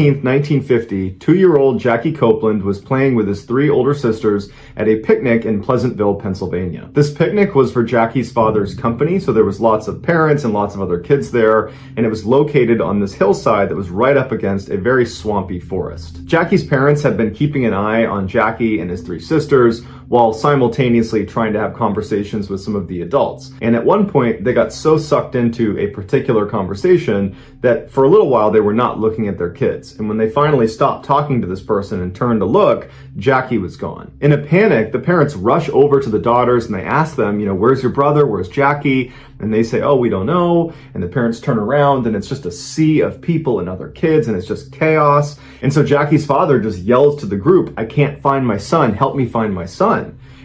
14th, 1950, 2-year-old Jackie Copeland was playing with his 3 older sisters at a picnic in Pleasantville, Pennsylvania. This picnic was for Jackie's father's company, so there was lots of parents and lots of other kids there, and it was located on this hillside that was right up against a very swampy forest. Jackie's parents had been keeping an eye on Jackie and his 3 sisters while simultaneously trying to have conversations with some of the adults. And at one point, they got so sucked into a particular conversation that for a little while they were not looking at their kids. And when they finally stopped talking to this person and turned to look, Jackie was gone. In a panic, the parents rush over to the daughters and they ask them, where's your brother? Where's Jackie? And they say, oh, we don't know. And the parents turn around and it's just a sea of people and other kids and it's just chaos. And so Jackie's father just yells to the group, I can't find my son. Help me find my son.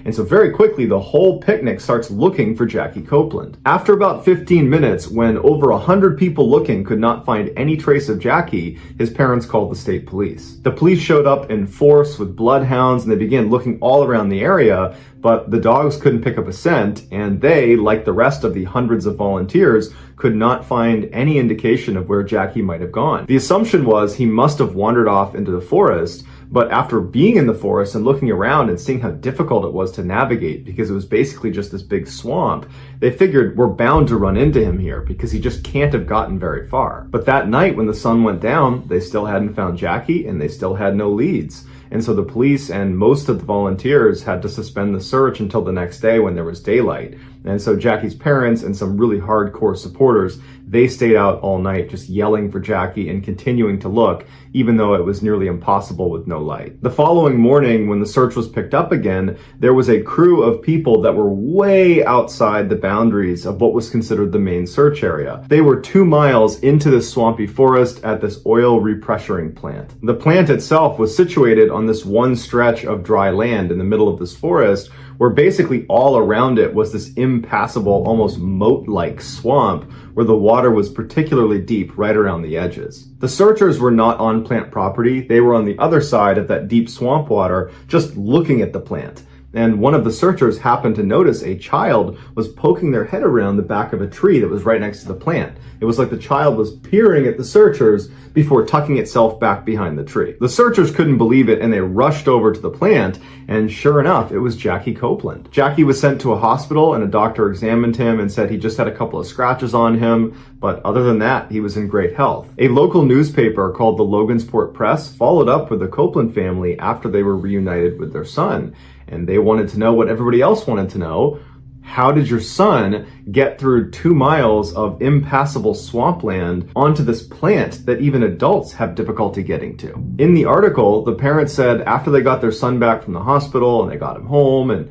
And so very quickly, the whole picnic starts looking for Jackie Copeland. After about 15 minutes, when over 100 people looking could not find any trace of Jackie, his parents called the state police. The police showed up in force with bloodhounds and they began looking all around the area, but the dogs couldn't pick up a scent, and they, like the rest of the hundreds of volunteers, could not find any indication of where Jackie might have gone. The assumption was he must have wandered off into the forest, but after being in the forest and looking around and seeing how difficult it was to navigate because it was basically just this big swamp, they figured we're bound to run into him here because he just can't have gotten very far. But that night when the sun went down, they still hadn't found Jackie and they still had no leads. And so the police and most of the volunteers had to suspend the search until the next day when there was daylight. And so Jackie's parents and some really hardcore supporters, they stayed out all night just yelling for Jackie and continuing to look, even though it was nearly impossible with no light. The following morning, when the search was picked up again, there was a crew of people that were way outside the boundaries of what was considered the main search area. They were 2 miles into this swampy forest at this oil repressuring plant. The plant itself was situated on this one stretch of dry land in the middle of this forest, where basically all around it was this impassable, almost moat-like swamp where the water was particularly deep right around the edges. The searchers were not on plant property. They were on the other side of that deep swamp water, just looking at the plant. And one of the searchers happened to notice a child was poking their head around the back of a tree that was right next to the plant. It was like the child was peering at the searchers before tucking itself back behind the tree. The searchers couldn't believe it and they rushed over to the plant, and sure enough, it was Jackie Copeland. Jackie was sent to a hospital and a doctor examined him and said he just had a couple of scratches on him, but other than that, he was in great health. A local newspaper called the Logansport Press followed up with the Copeland family after they were reunited with their son, and they wanted to know what everybody else wanted to know. How did your son get through 2 miles of impassable swampland onto this plant that even adults have difficulty getting to? In the article, the parents said after they got their son back from the hospital and they got him home and,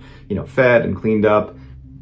fed and cleaned up,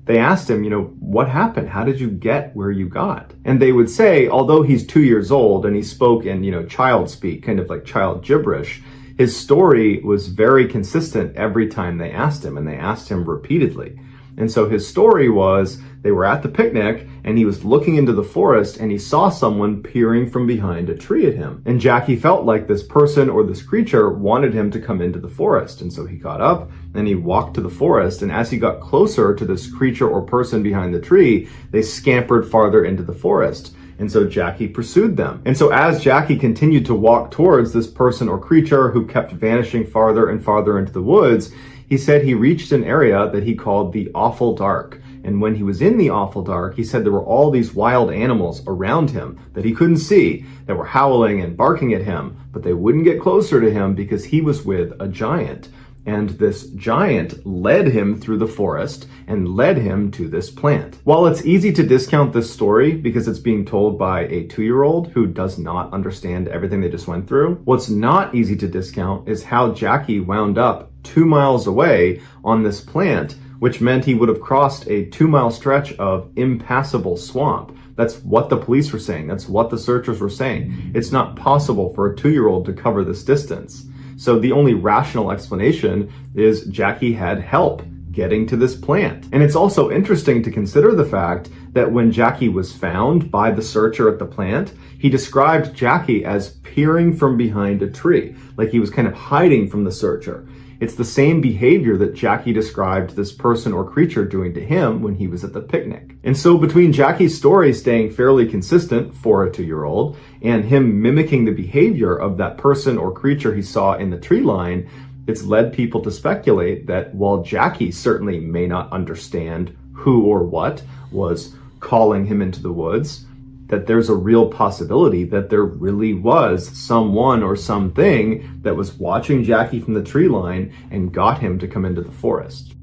they asked him, what happened? How did you get where you got? And they would say, although he's 2 years old and he spoke in, child speak, kind of like child gibberish, his story was very consistent every time they asked him, and they asked him repeatedly. And so his story was, they were at the picnic and he was looking into the forest and he saw someone peering from behind a tree at him. And Jackie felt like this person or this creature wanted him to come into the forest. And so he got up and he walked to the forest. And as he got closer to this creature or person behind the tree, they scampered farther into the forest. And so Jackie pursued them. And so as Jackie continued to walk towards this person or creature who kept vanishing farther and farther into the woods, he said he reached an area that he called the Awful Dark. And when he was in the Awful Dark, he said there were all these wild animals around him that he couldn't see that were howling and barking at him, but they wouldn't get closer to him because he was with a giant. And this giant led him through the forest and led him to this plant. While it's easy to discount this story because it's being told by a 2-year-old who does not understand everything they just went through, what's not easy to discount is how Jackie wound up 2 miles away on this plant, which meant he would have crossed a 2-mile stretch of impassable swamp. That's what the police were saying. That's what the searchers were saying. It's not possible for a 2-year-old to cover this distance. So the only rational explanation is Jackie had help getting to this plant. And it's also interesting to consider the fact that when Jackie was found by the searcher at the plant, he described Jackie as peering from behind a tree, like he was kind of hiding from the searcher. It's the same behavior that Jackie described this person or creature doing to him when he was at the picnic. And so between Jackie's story staying fairly consistent for a 2-year-old and him mimicking the behavior of that person or creature he saw in the tree line, it's led people to speculate that while Jackie certainly may not understand who or what was calling him into the woods, that there's a real possibility that there really was someone or something that was watching Jackie from the tree line and got him to come into the forest.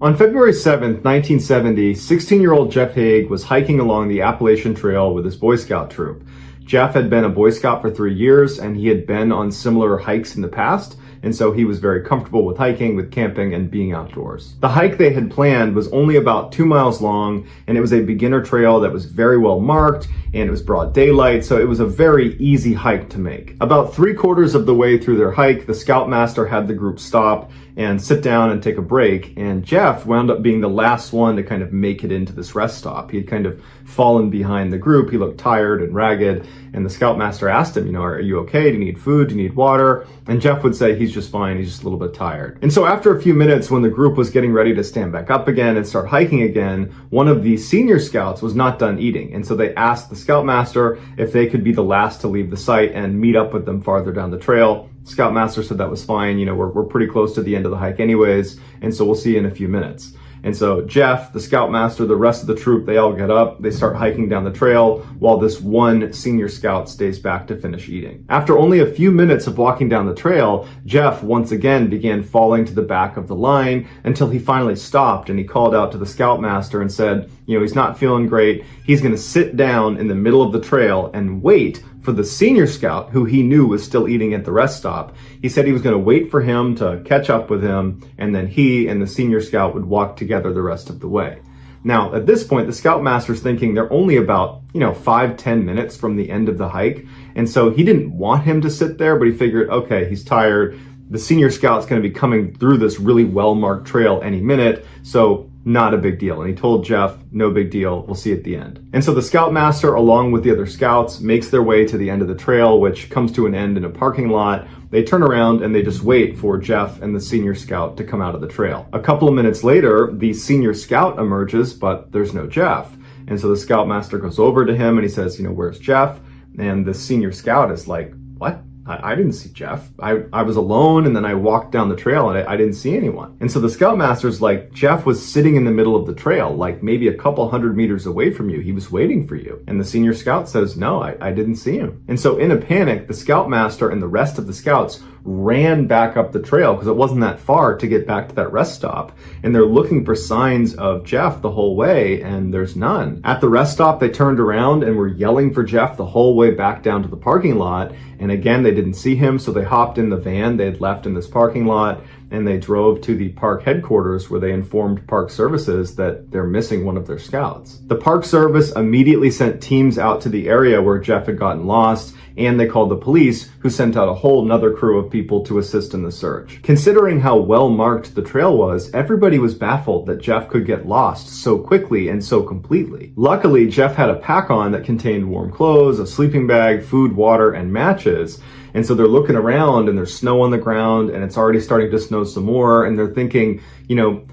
On February 7th, 1970, 16-year-old Jeff Haig was hiking along the Appalachian Trail with his Boy Scout troop. Jeff had been a Boy Scout for 3 years, and he had been on similar hikes in the past, and so he was very comfortable with hiking, with camping, and being outdoors. The hike they had planned was only about 2 miles long, and it was a beginner trail that was very well marked, and it was broad daylight, so it was a very easy hike to make. About 3/4 of the way through their hike, the Scoutmaster had the group stop and sit down and take a break, and Jeff wound up being the last one to kind of make it into this rest stop. He had kind of fallen behind the group. He looked tired and ragged, and the Scoutmaster asked him, are you okay? Do you need food? Do you need water? And Jeff would say he's just fine, he's just a little bit tired. And so after a few minutes, when the group was getting ready to stand back up again and start hiking again, one of the senior scouts was not done eating, and so they asked the Scoutmaster if they could be the last to leave the site and meet up with them farther down the trail. Scoutmaster said that was fine, we're pretty close to the end of the hike anyways, and so we'll see you in a few minutes. And so Jeff, the Scoutmaster, the rest of the troop, they all get up, they start hiking down the trail, while this one senior scout stays back to finish eating. After only a few minutes of walking down the trail, Jeff once again began falling to the back of the line until he finally stopped, and he called out to the Scoutmaster and said, he's not feeling great. He's going to sit down in the middle of the trail and wait for the senior scout, who he knew was still eating at the rest stop. He said he was going to wait for him to catch up with him, and then he and the senior scout would walk together the rest of the way. Now, at this point, the Scoutmaster's thinking they're only about, 5-10 minutes from the end of the hike, and so he didn't want him to sit there, but he figured, okay, he's tired. The senior scout's going to be coming through this really well-marked trail any minute, so not a big deal. And he told Jeff, no big deal, we'll see you at the end. And so the Scoutmaster, along with the other scouts, makes their way to the end of the trail, which comes to an end in a parking lot. They turn around and they just wait for Jeff and the senior scout to come out of the trail. A couple of minutes later, the senior scout emerges, but there's no Jeff. And so the Scoutmaster goes over to him and he says, where's Jeff? And the senior scout is like, what? I didn't see Jeff. I was alone, and then I walked down the trail and I didn't see anyone. And so the Scoutmaster's like, Jeff was sitting in the middle of the trail, like maybe a couple 100 meters away from you. He was waiting for you. And the senior scout says, no, I didn't see him. And so in a panic, the Scoutmaster and the rest of the scouts ran back up the trail because it wasn't that far to get back to that rest stop. And they're looking for signs of Jeff the whole way, and there's none. At the rest stop, they turned around and were yelling for Jeff the whole way back down to the parking lot. And again, they didn't see him, so they hopped in the van they had left in this parking lot, and they drove to the park headquarters where they informed Park Services that they're missing one of their scouts. The Park Service immediately sent teams out to the area where Jeff had gotten lost, and they called the police, who sent out a whole nother crew of people to assist in the search. Considering how well marked the trail was, everybody was baffled that Jeff could get lost so quickly and so completely. Luckily, Jeff had a pack-on that contained warm clothes, a sleeping bag, food, water, and matches. And so they're looking around and there's snow on the ground and it's already starting to snow some more. And they're thinking,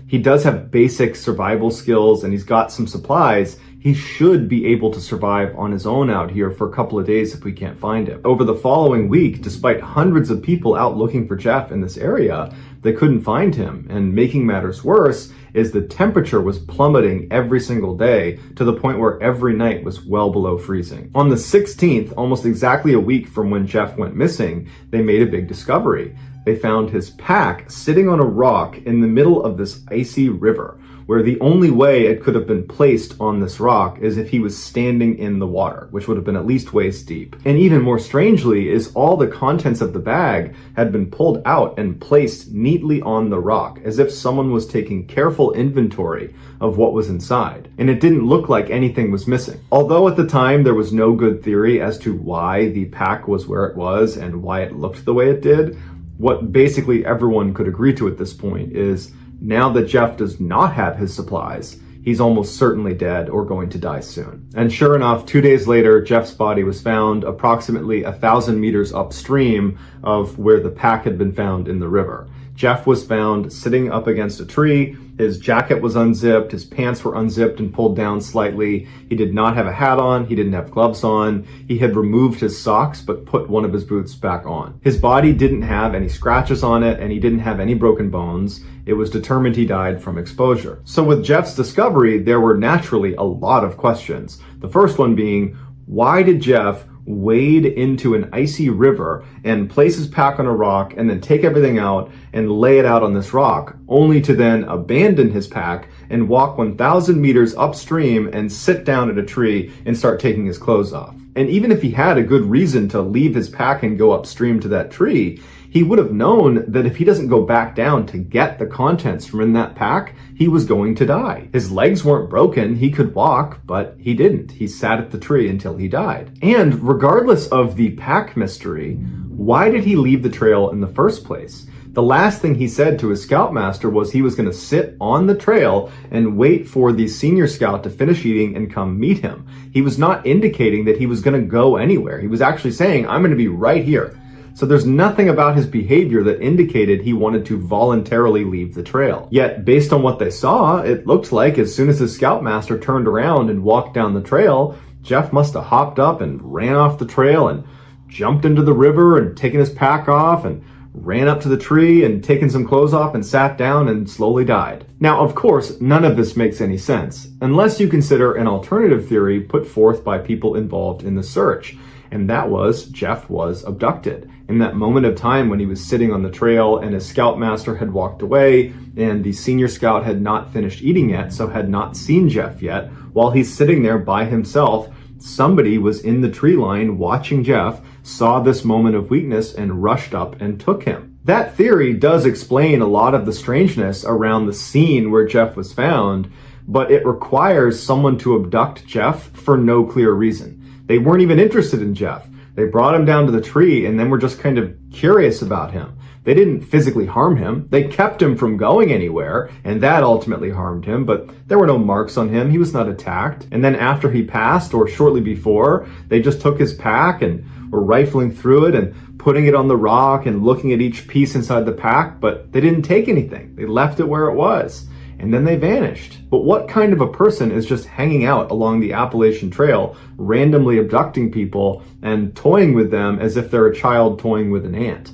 he does have basic survival skills and he's got some supplies. He should be able to survive on his own out here for a couple of days if we can't find him. Over the following week, despite hundreds of people out looking for Jeff in this area, they couldn't find him. And making matters worse is the temperature was plummeting every single day to the point where every night was well below freezing. On the 16th, almost exactly a week from when Jeff went missing, they made a big discovery. They found his pack sitting on a rock in the middle of this icy river, where the only way it could have been placed on this rock is if he was standing in the water, which would have been at least waist deep. And even more strangely is all the contents of the bag had been pulled out and placed neatly on the rock, as if someone was taking careful inventory of what was inside. And it didn't look like anything was missing. Although at the time there was no good theory as to why the pack was where it was and why it looked the way it did, what basically everyone could agree to at this point is now that Jeff does not have his supplies, he's almost certainly dead or going to die soon. And sure enough, 2 days later, Jeff's body was found approximately 1,000 meters upstream of where the pack had been found in the river. Jeff was found sitting up against a tree. His jacket was unzipped, his pants were unzipped and pulled down slightly. He did not have a hat on, he didn't have gloves on. He had removed his socks but put one of his boots back on. His body didn't have any scratches on it and he didn't have any broken bones. It was determined he died from exposure. So with Jeff's discovery, there were naturally a lot of questions. The first one being, why did Jeff wade into an icy river and place his pack on a rock and then take everything out and lay it out on this rock, only to then abandon his pack and walk 1,000 meters upstream and sit down at a tree and start taking his clothes off? And even if he had a good reason to leave his pack and go upstream to that tree, he would have known that if he doesn't go back down to get the contents from in that pack, he was going to die. His legs weren't broken, he could walk, but he didn't. He sat at the tree until he died. And regardless of the pack mystery, why did he leave the trail in the first place? The last thing he said to his scoutmaster was he was going to sit on the trail and wait for the senior scout to finish eating and come meet him. He was not indicating that he was going to go anywhere. He was actually saying, I'm going to be right here. So there's nothing about his behavior that indicated he wanted to voluntarily leave the trail. Yet, based on what they saw, it looked like as soon as his scoutmaster turned around and walked down the trail, Jeff must have hopped up and ran off the trail and jumped into the river and taken his pack off and ran up to the tree and taken some clothes off and sat down and slowly died. Now, of course, none of this makes any sense, unless you consider an alternative theory put forth by people involved in the search. And that was Jeff was abducted. In that moment of time when he was sitting on the trail and his scoutmaster had walked away and the senior scout had not finished eating yet, so had not seen Jeff yet, while he's sitting there by himself, somebody was in the tree line watching Jeff, saw this moment of weakness and rushed up and took him. That theory does explain a lot of the strangeness around the scene where Jeff was found, but it requires someone to abduct Jeff for no clear reason. They weren't even interested in Jeff. They brought him down to the tree and then were just kind of curious about him. They didn't physically harm him. They kept him from going anywhere, and that ultimately harmed him, but there were no marks on him. He was not attacked. And then after he passed, or shortly before, they just took his pack and were rifling through it and putting it on the rock and looking at each piece inside the pack, but they didn't take anything. They left it where it was. And then they vanished. But what kind of a person is just hanging out along the Appalachian Trail, randomly abducting people and toying with them as if they're a child toying with an ant?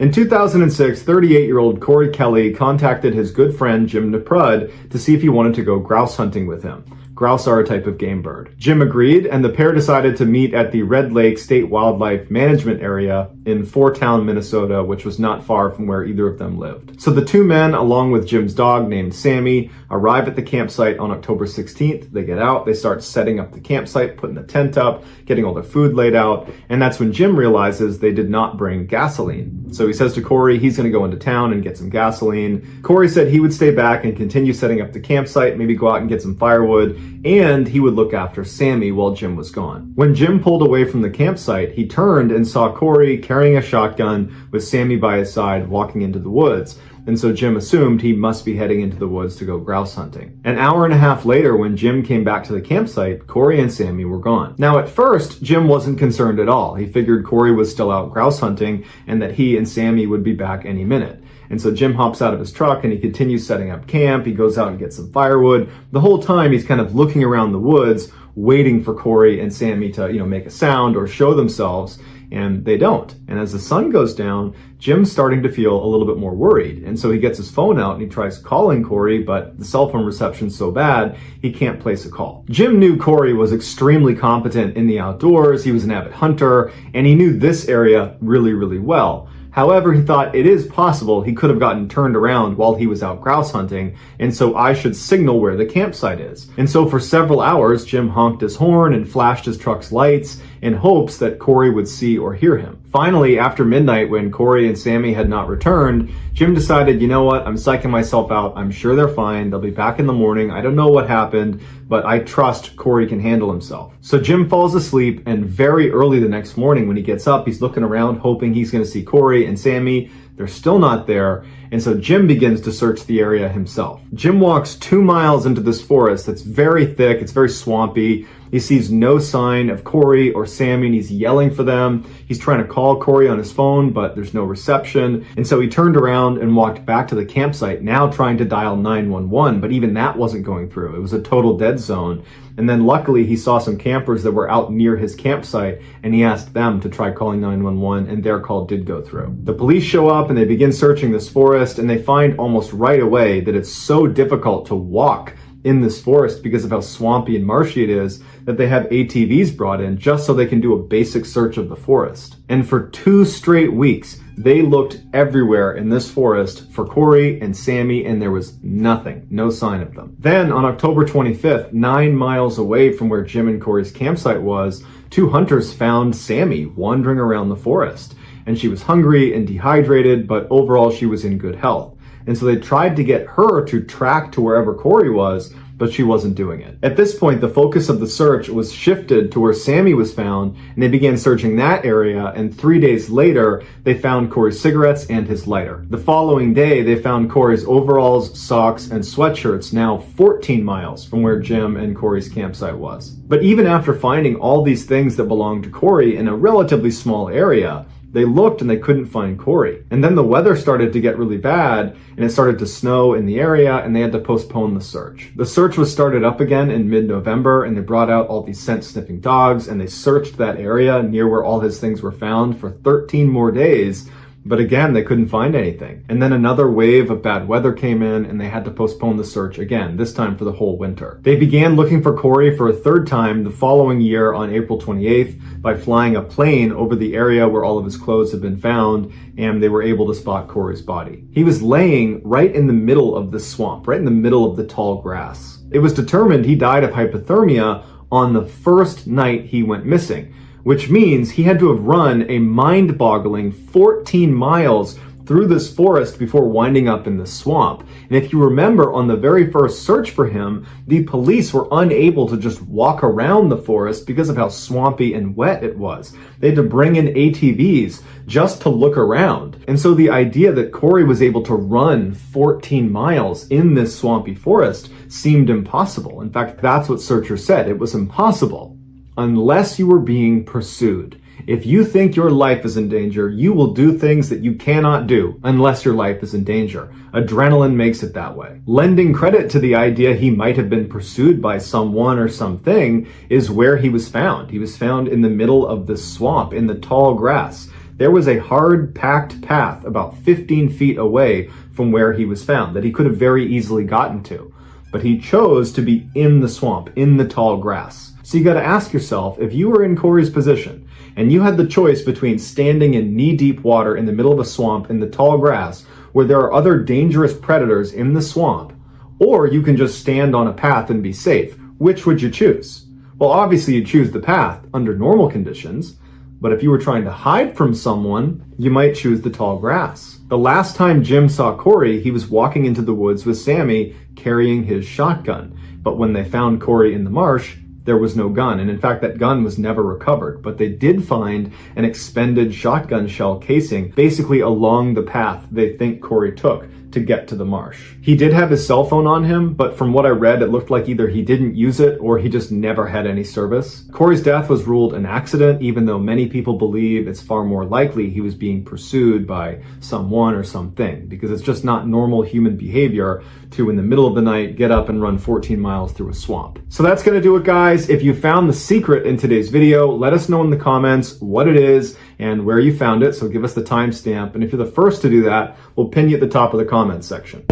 In 2006, 38-year-old Corey Kelly contacted his good friend Jim Naprud to see if he wanted to go grouse hunting with him. Grouse are a type of game bird. Jim agreed, and the pair decided to meet at the Red Lake State Wildlife Management Area in Foretown, Minnesota, which was not far from where either of them lived. So the two men, along with Jim's dog named Sammy, arrive at the campsite on October 16th. They get out, they start setting up the campsite, putting the tent up, getting all their food laid out, and that's when Jim realizes they did not bring gasoline. So he says to Corey he's going to go into town and get some gasoline. Corey said he would stay back and continue setting up the campsite, maybe go out and get some firewood, and he would look after Sammy while Jim was gone. When Jim pulled away from the campsite, he turned and saw Corey carrying a shotgun with Sammy by his side walking into the woods. And so Jim assumed he must be heading into the woods to go grouse hunting. An hour and a half later, when Jim came back to the campsite, Corey and Sammy were gone. Now at first, Jim wasn't concerned at all. He figured Corey was still out grouse hunting and that he and Sammy would be back any minute. And so Jim hops out of his truck and he continues setting up camp. He goes out and gets some firewood. The whole time he's kind of looking around the woods, waiting for Corey and Sammy to, make a sound or show themselves, and they don't. And as the sun goes down, Jim's starting to feel a little bit more worried. And so he gets his phone out and he tries calling Corey, but the cell phone reception's so bad, he can't place a call. Jim knew Corey was extremely competent in the outdoors. He was an avid hunter, and he knew this area really, really well. However, he thought it is possible he could have gotten turned around while he was out grouse hunting, and so I should signal where the campsite is. And so for several hours, Jim honked his horn and flashed his truck's lights, in hopes that Corey would see or hear him. Finally, after midnight, when Corey and Sammy had not returned, Jim decided, you know what, I'm psyching myself out. I'm sure they're fine. They'll be back in the morning. I don't know what happened, but I trust Corey can handle himself. So Jim falls asleep, and very early the next morning when he gets up, he's looking around hoping he's going to see Corey and Sammy. They're still not there, and so Jim begins to search the area himself. Jim walks 2 miles into this forest that's very thick, it's very swampy. He sees no sign of Corey or Sammy, and he's yelling for them. He's trying to call Corey on his phone, but there's no reception. And so he turned around and walked back to the campsite, now trying to dial 911, but even that wasn't going through. It was a total dead zone. And then luckily he saw some campers that were out near his campsite, and he asked them to try calling 911, and their call did go through. The police show up and they begin searching this forest, and they find almost right away that it's so difficult to walk in this forest because of how swampy and marshy it is that they have ATVs brought in just so they can do a basic search of the forest. And for 2 straight weeks, they looked everywhere in this forest for Corey and Sammy, and there was nothing, no sign of them. Then on October 25th, 9 miles away from where Jim and Corey's campsite was, 2 hunters found Sammy wandering around the forest. And she was hungry and dehydrated, but overall she was in good health. And so they tried to get her to track to wherever Corey was, but she wasn't doing it. At this point, the focus of the search was shifted to where Sammy was found, and they began searching that area, and 3 days later, they found Corey's cigarettes and his lighter. The following day, they found Corey's overalls, socks, and sweatshirts, now 14 miles from where Jim and Corey's campsite was. But even after finding all these things that belonged to Corey in a relatively small area, they looked and they couldn't find Corey. And then the weather started to get really bad, and it started to snow in the area, and they had to postpone the search. The search was started up again in mid-November, and they brought out all these scent-sniffing dogs, and they searched that area near where all his things were found for 13 more days. But again, they couldn't find anything. And then another wave of bad weather came in, and they had to postpone the search again, this time for the whole winter. They began looking for Corey for a 3rd time the following year on April 28th by flying a plane over the area where all of his clothes had been found, and they were able to spot Corey's body. He was laying right in the middle of the swamp, right in the middle of the tall grass. It was determined he died of hypothermia on the first night he went missing, which means he had to have run a mind-boggling 14 miles through this forest before winding up in the swamp. And if you remember, on the very first search for him, the police were unable to just walk around the forest because of how swampy and wet it was. They had to bring in ATVs just to look around. And so the idea that Corey was able to run 14 miles in this swampy forest seemed impossible. In fact, that's what searchers said. It was impossible. Unless you were being pursued. If you think your life is in danger, you will do things that you cannot do unless your life is in danger. Adrenaline makes it that way. Lending credit to the idea he might have been pursued by someone or something is where he was found. He was found in the middle of the swamp, in the tall grass. There was a hard, packed path about 15 feet away from where he was found that he could have very easily gotten to. But he chose to be in the swamp, in the tall grass. So you got to ask yourself, if you were in Corey's position and you had the choice between standing in knee-deep water in the middle of a swamp in the tall grass where there are other dangerous predators in the swamp, or you can just stand on a path and be safe, which would you choose? Well, obviously you'd choose the path under normal conditions, but if you were trying to hide from someone, you might choose the tall grass. The last time Jim saw Corey, he was walking into the woods with Sammy carrying his shotgun. But when they found Corey in the marsh, there was no gun, and in fact that gun was never recovered, but they did find an expended shotgun shell casing basically along the path they think Corey took to get to the marsh. He did have his cell phone on him, but from what I read, it looked like either he didn't use it or he just never had any service. Corey's death was ruled an accident, even though many people believe it's far more likely he was being pursued by someone or something, because it's just not normal human behavior to, in the middle of the night, get up and run 14 miles through a swamp. So that's gonna do it, guys. If you found the secret in today's video, let us know in the comments what it is and where you found it, so give us the timestamp. And if you're the first to do that, we'll pin you at the top of the comments section.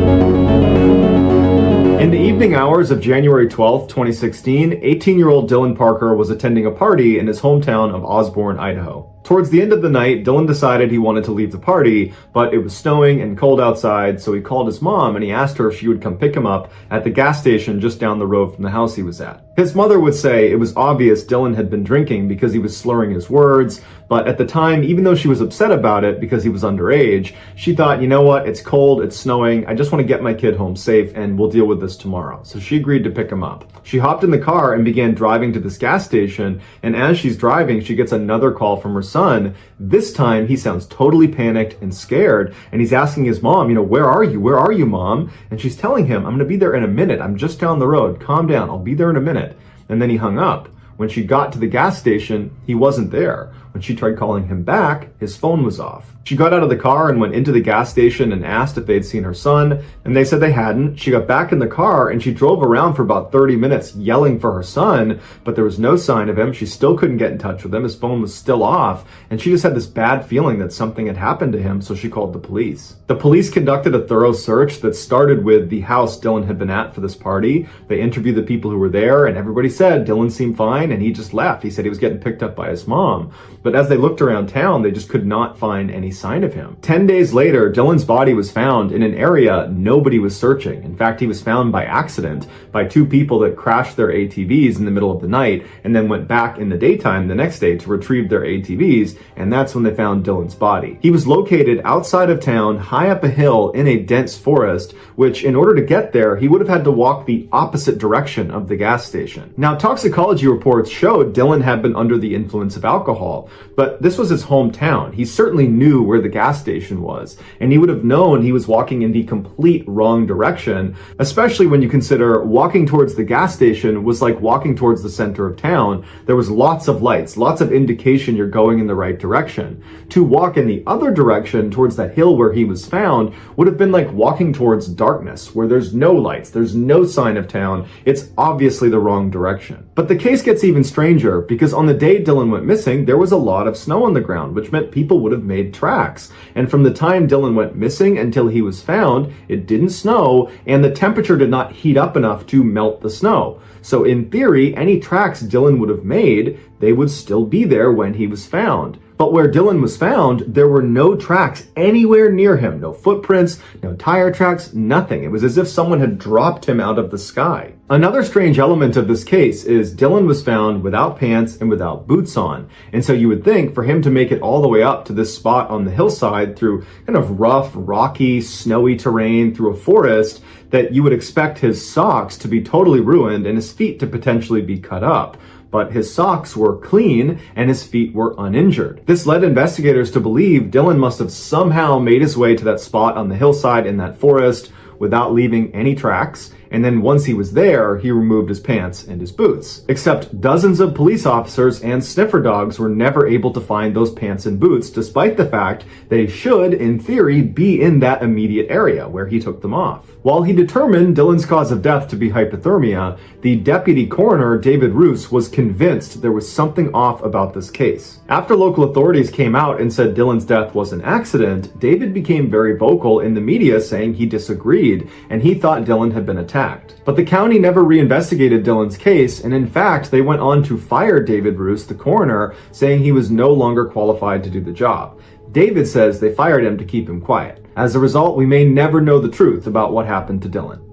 In the evening hours of January 12th, 2016, 18-year-old Dylan Parker was attending a party in his hometown of Osborne, Idaho. Towards the end of the night, Dylan decided he wanted to leave the party, but it was snowing and cold outside, so he called his mom and he asked her if she would come pick him up at the gas station just down the road from the house he was at. His mother would say it was obvious Dylan had been drinking because he was slurring his words, but at the time, even though she was upset about it because he was underage, she thought, you know what, it's cold, it's snowing, I just want to get my kid home safe and we'll deal with this tomorrow. So she agreed to pick him up. She hopped in the car and began driving to this gas station, and as she's driving, she gets another call from her son. This time, he sounds totally panicked and scared, and he's asking his mom, where are you? Where are you, Mom? And she's telling him, I'm going to be there in a minute. I'm just down the road. Calm down. I'll be there in a minute. And then he hung up. When she got to the gas station, he wasn't there. When she tried calling him back, his phone was off. She got out of the car and went into the gas station and asked if they'd seen her son, and they said they hadn't. She got back in the car and she drove around for about 30 minutes yelling for her son, but there was no sign of him. She still couldn't get in touch with him. His phone was still off, and she just had this bad feeling that something had happened to him, so she called the police. The police conducted a thorough search that started with the house Dylan had been at for this party. They interviewed the people who were there, and everybody said Dylan seemed fine, and he just left. He said he was getting picked up by his mom. But as they looked around town, they just could not find any sign of him. 10 days later, Dylan's body was found in an area nobody was searching. In fact, he was found by accident by two people that crashed their ATVs in the middle of the night and then went back in the daytime the next day to retrieve their ATVs, and that's when they found Dylan's body. He was located outside of town, high up a hill in a dense forest, which in order to get there, he would have had to walk the opposite direction of the gas station. Now, toxicology reports showed Dylan had been under the influence of alcohol, but this was his hometown. He certainly knew where the gas station was, and he would have known he was walking in the complete wrong direction, especially when you consider walking towards the gas station was like walking towards the center of town. There was lots of lights, lots of indication you're going in the right direction. To walk in the other direction towards that hill where he was found would have been like walking towards darkness, where there's no lights, there's no sign of town. It's obviously the wrong direction. But the case gets even stranger because on the day Dylan went missing, there was a lot of snow on the ground, which meant people would have made tracks. And from the time Dylan went missing until he was found, it didn't snow, and the temperature did not heat up enough to melt the snow. So in theory, any tracks Dylan would have made, they would still be there when he was found. But where Dylan was found, there were no tracks anywhere near him. No footprints, no tire tracks, nothing. It was as if someone had dropped him out of the sky. Another strange element of this case is Dylan was found without pants and without boots on. And so you would think for him to make it all the way up to this spot on the hillside through kind of rough, rocky, snowy terrain through a forest, that you would expect his socks to be totally ruined and his feet to potentially be cut up. But his socks were clean and his feet were uninjured. This led investigators to believe Dylan must have somehow made his way to that spot on the hillside in that forest without leaving any tracks, and then once he was there, he removed his pants and his boots. Except dozens of police officers and sniffer dogs were never able to find those pants and boots, despite the fact they should, in theory, be in that immediate area where he took them off. While he determined Dylan's cause of death to be hypothermia, the deputy coroner, David Roos, was convinced there was something off about this case. After local authorities came out and said Dylan's death was an accident, David became very vocal in the media saying he disagreed, and he thought Dylan had been attacked. But the county never reinvestigated Dylan's case, and in fact, they went on to fire David Roos, the coroner, saying he was no longer qualified to do the job. David says they fired him to keep him quiet. As a result, we may never know the truth about what happened to Dylan.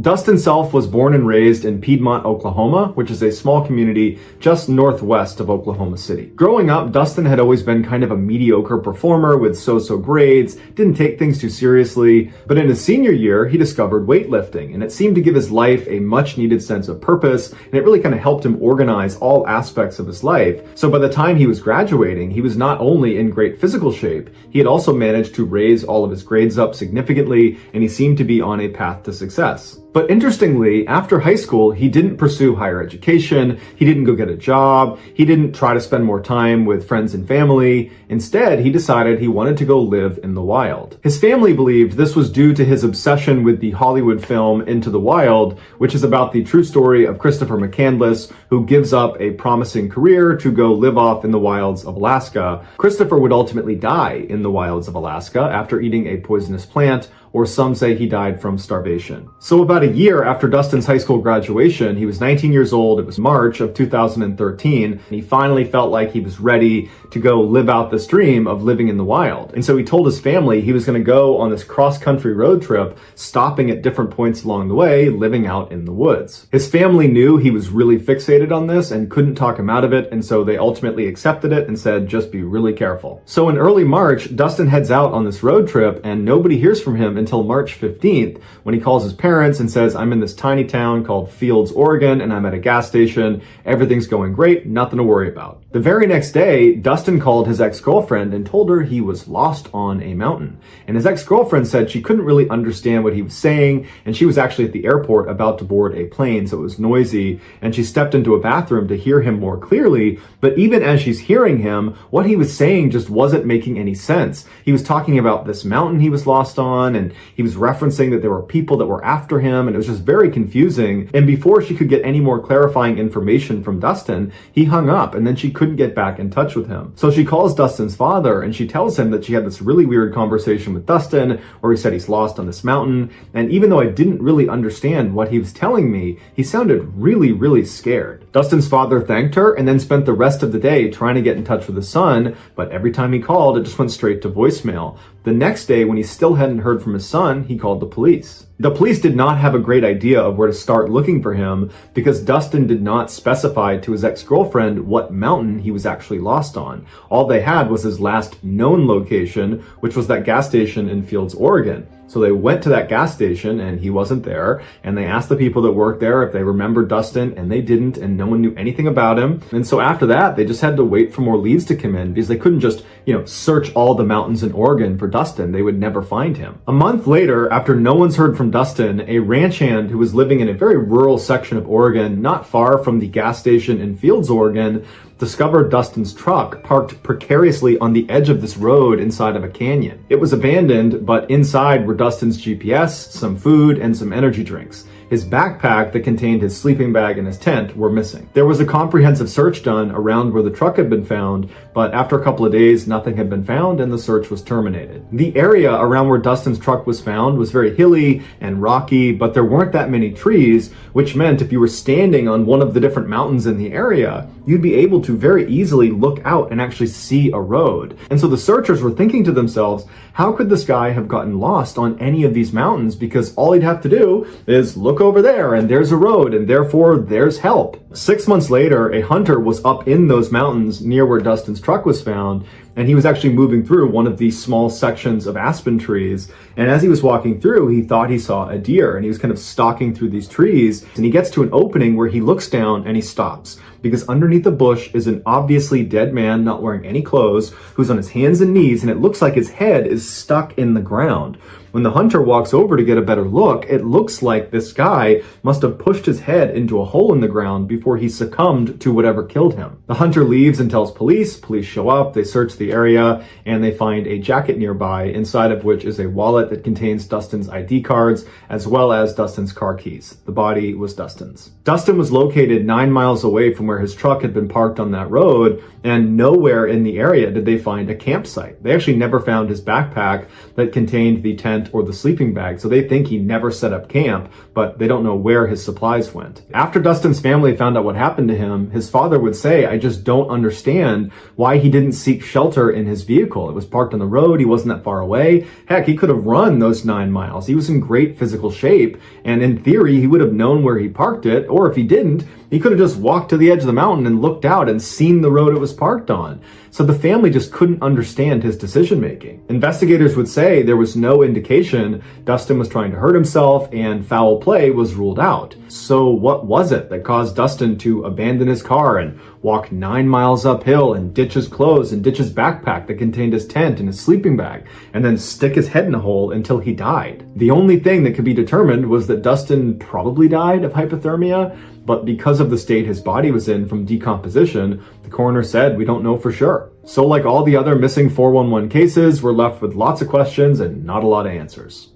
Dustin Self was born and raised in Piedmont, Oklahoma, which is a small community just northwest of Oklahoma City. Growing up, Dustin had always been kind of a mediocre performer with so-so grades, didn't take things too seriously, but in his senior year, he discovered weightlifting, and it seemed to give his life a much-needed sense of purpose, and it really kind of helped him organize all aspects of his life. So by the time he was graduating, he was not only in great physical shape, he had also managed to raise all of his grades up significantly, and he seemed to be on a path to success. But interestingly, after high school, he didn't pursue higher education, he didn't go get a job, he didn't try to spend more time with friends and family. Instead, he decided he wanted to go live in the wild. His family believed this was due to his obsession with the Hollywood film Into the Wild, which is about the true story of Christopher McCandless, who gives up a promising career to go live off in the wilds of Alaska. Christopher would ultimately die in the wilds of Alaska after eating a poisonous plant, or some say he died from starvation. So about about a year after Dustin's high school graduation, he was 19 years old, it was March of 2013, and he finally felt like he was ready to go live out this dream of living in the wild. And so he told his family he was going to go on this cross-country road trip, stopping at different points along the way, living out in the woods. His family knew he was really fixated on this and couldn't talk him out of it, and so they ultimately accepted it and said, just be really careful. So in early March, Dustin heads out on this road trip, and nobody hears from him until March 15th, when he calls his parents and says, I'm in this tiny town called Fields, Oregon, and I'm at a gas station. Everything's going great, nothing to worry about. The very next day, Dustin called his ex-girlfriend and told her he was lost on a mountain. And his ex-girlfriend said she couldn't really understand what he was saying, and she was actually at the airport about to board a plane, so it was noisy, and she stepped into a bathroom to hear him more clearly, but even as she's hearing him, what he was saying just wasn't making any sense. He was talking about this mountain he was lost on, and he was referencing that there were people that were after him, and it was just very confusing. And before she could get any more clarifying information from Dustin, he hung up, and then she couldn't get back in touch with him. So she calls Dustin's father, and she tells him that she had this really weird conversation with Dustin where he said he's lost on this mountain, and even though I didn't really understand what he was telling me, he sounded really, really scared. Dustin's father thanked her and then spent the rest of the day trying to get in touch with his son, but every time he called, it just went straight to voicemail. The next day, when he still hadn't heard from his son, he called the police. The police did not have a great idea of where to start looking for him because Dustin did not specify to his ex-girlfriend what mountain he was actually lost on. All they had was his last known location, which was that gas station in Fields, Oregon. So they went to that gas station and he wasn't there, and they asked the people that worked there if they remembered Dustin, and they didn't, and no one knew anything about him. And so after that, they just had to wait for more leads to come in because they couldn't just, search all the mountains in Oregon for Dustin. They would never find him. A month later, after no one's heard from Dustin, a ranch hand who was living in a very rural section of Oregon, not far from the gas station in Fields, Oregon, discovered Dustin's truck parked precariously on the edge of this road inside of a canyon. It was abandoned, but inside were Dustin's GPS, some food, and some energy drinks. His backpack that contained his sleeping bag and his tent were missing. There was a comprehensive search done around where the truck had been found, but after a couple of days, nothing had been found and the search was terminated. The area around where Dustin's truck was found was very hilly and rocky, but there weren't that many trees, which meant if you were standing on one of the different mountains in the area, you'd be able to very easily look out and actually see a road. And so the searchers were thinking to themselves, how could this guy have gotten lost on any of these mountains? Because all he'd have to do is look over there and there's a road, and therefore there's help. 6 months later, a hunter was up in those mountains near where Dustin's truck was found, and he was actually moving through one of these small sections of aspen trees. And as he was walking through, he thought he saw a deer, and he was kind of stalking through these trees, and he gets to an opening where he looks down and he stops, because underneath the bush is an obviously dead man not wearing any clothes, who's on his hands and knees, and it looks like his head is stuck in the ground. When the hunter walks over to get a better look, it looks like this guy must have pushed his head into a hole in the ground before he succumbed to whatever killed him. The hunter leaves and tells police. Police show up, they search the area, and they find a jacket nearby, inside of which is a wallet that contains Dustin's ID cards, as well as Dustin's car keys. The body was Dustin's. Dustin was located 9 miles away from where his truck had been parked on that road, and nowhere in the area did they find a campsite. They actually never found his backpack that contained the tent or the sleeping bag, so they think he never set up camp, but they don't know where his supplies went. After Dustin's family found out what happened to him, his father would say, I just don't understand why he didn't seek shelter in his vehicle. It was parked on the road, he wasn't that far away. Heck, he could have run those 9 miles. He was in great physical shape, and in theory, he would have known where he parked it, or if he didn't, he could have just walked to the edge of the mountain and looked out and seen the road it was parked on. So the family just couldn't understand his decision making. Investigators would say there was no indication Dustin was trying to hurt himself, and foul play was ruled out. So what was it that caused Dustin to abandon his car and walk 9 miles uphill and ditch his clothes and ditch his backpack that contained his tent and his sleeping bag, and then stick his head in a hole until he died? The only thing that could be determined was that Dustin probably died of hypothermia, but because of the state his body was in from decomposition, the coroner said we don't know for sure. So like all the other missing 411 cases, we're left with lots of questions and not a lot of answers.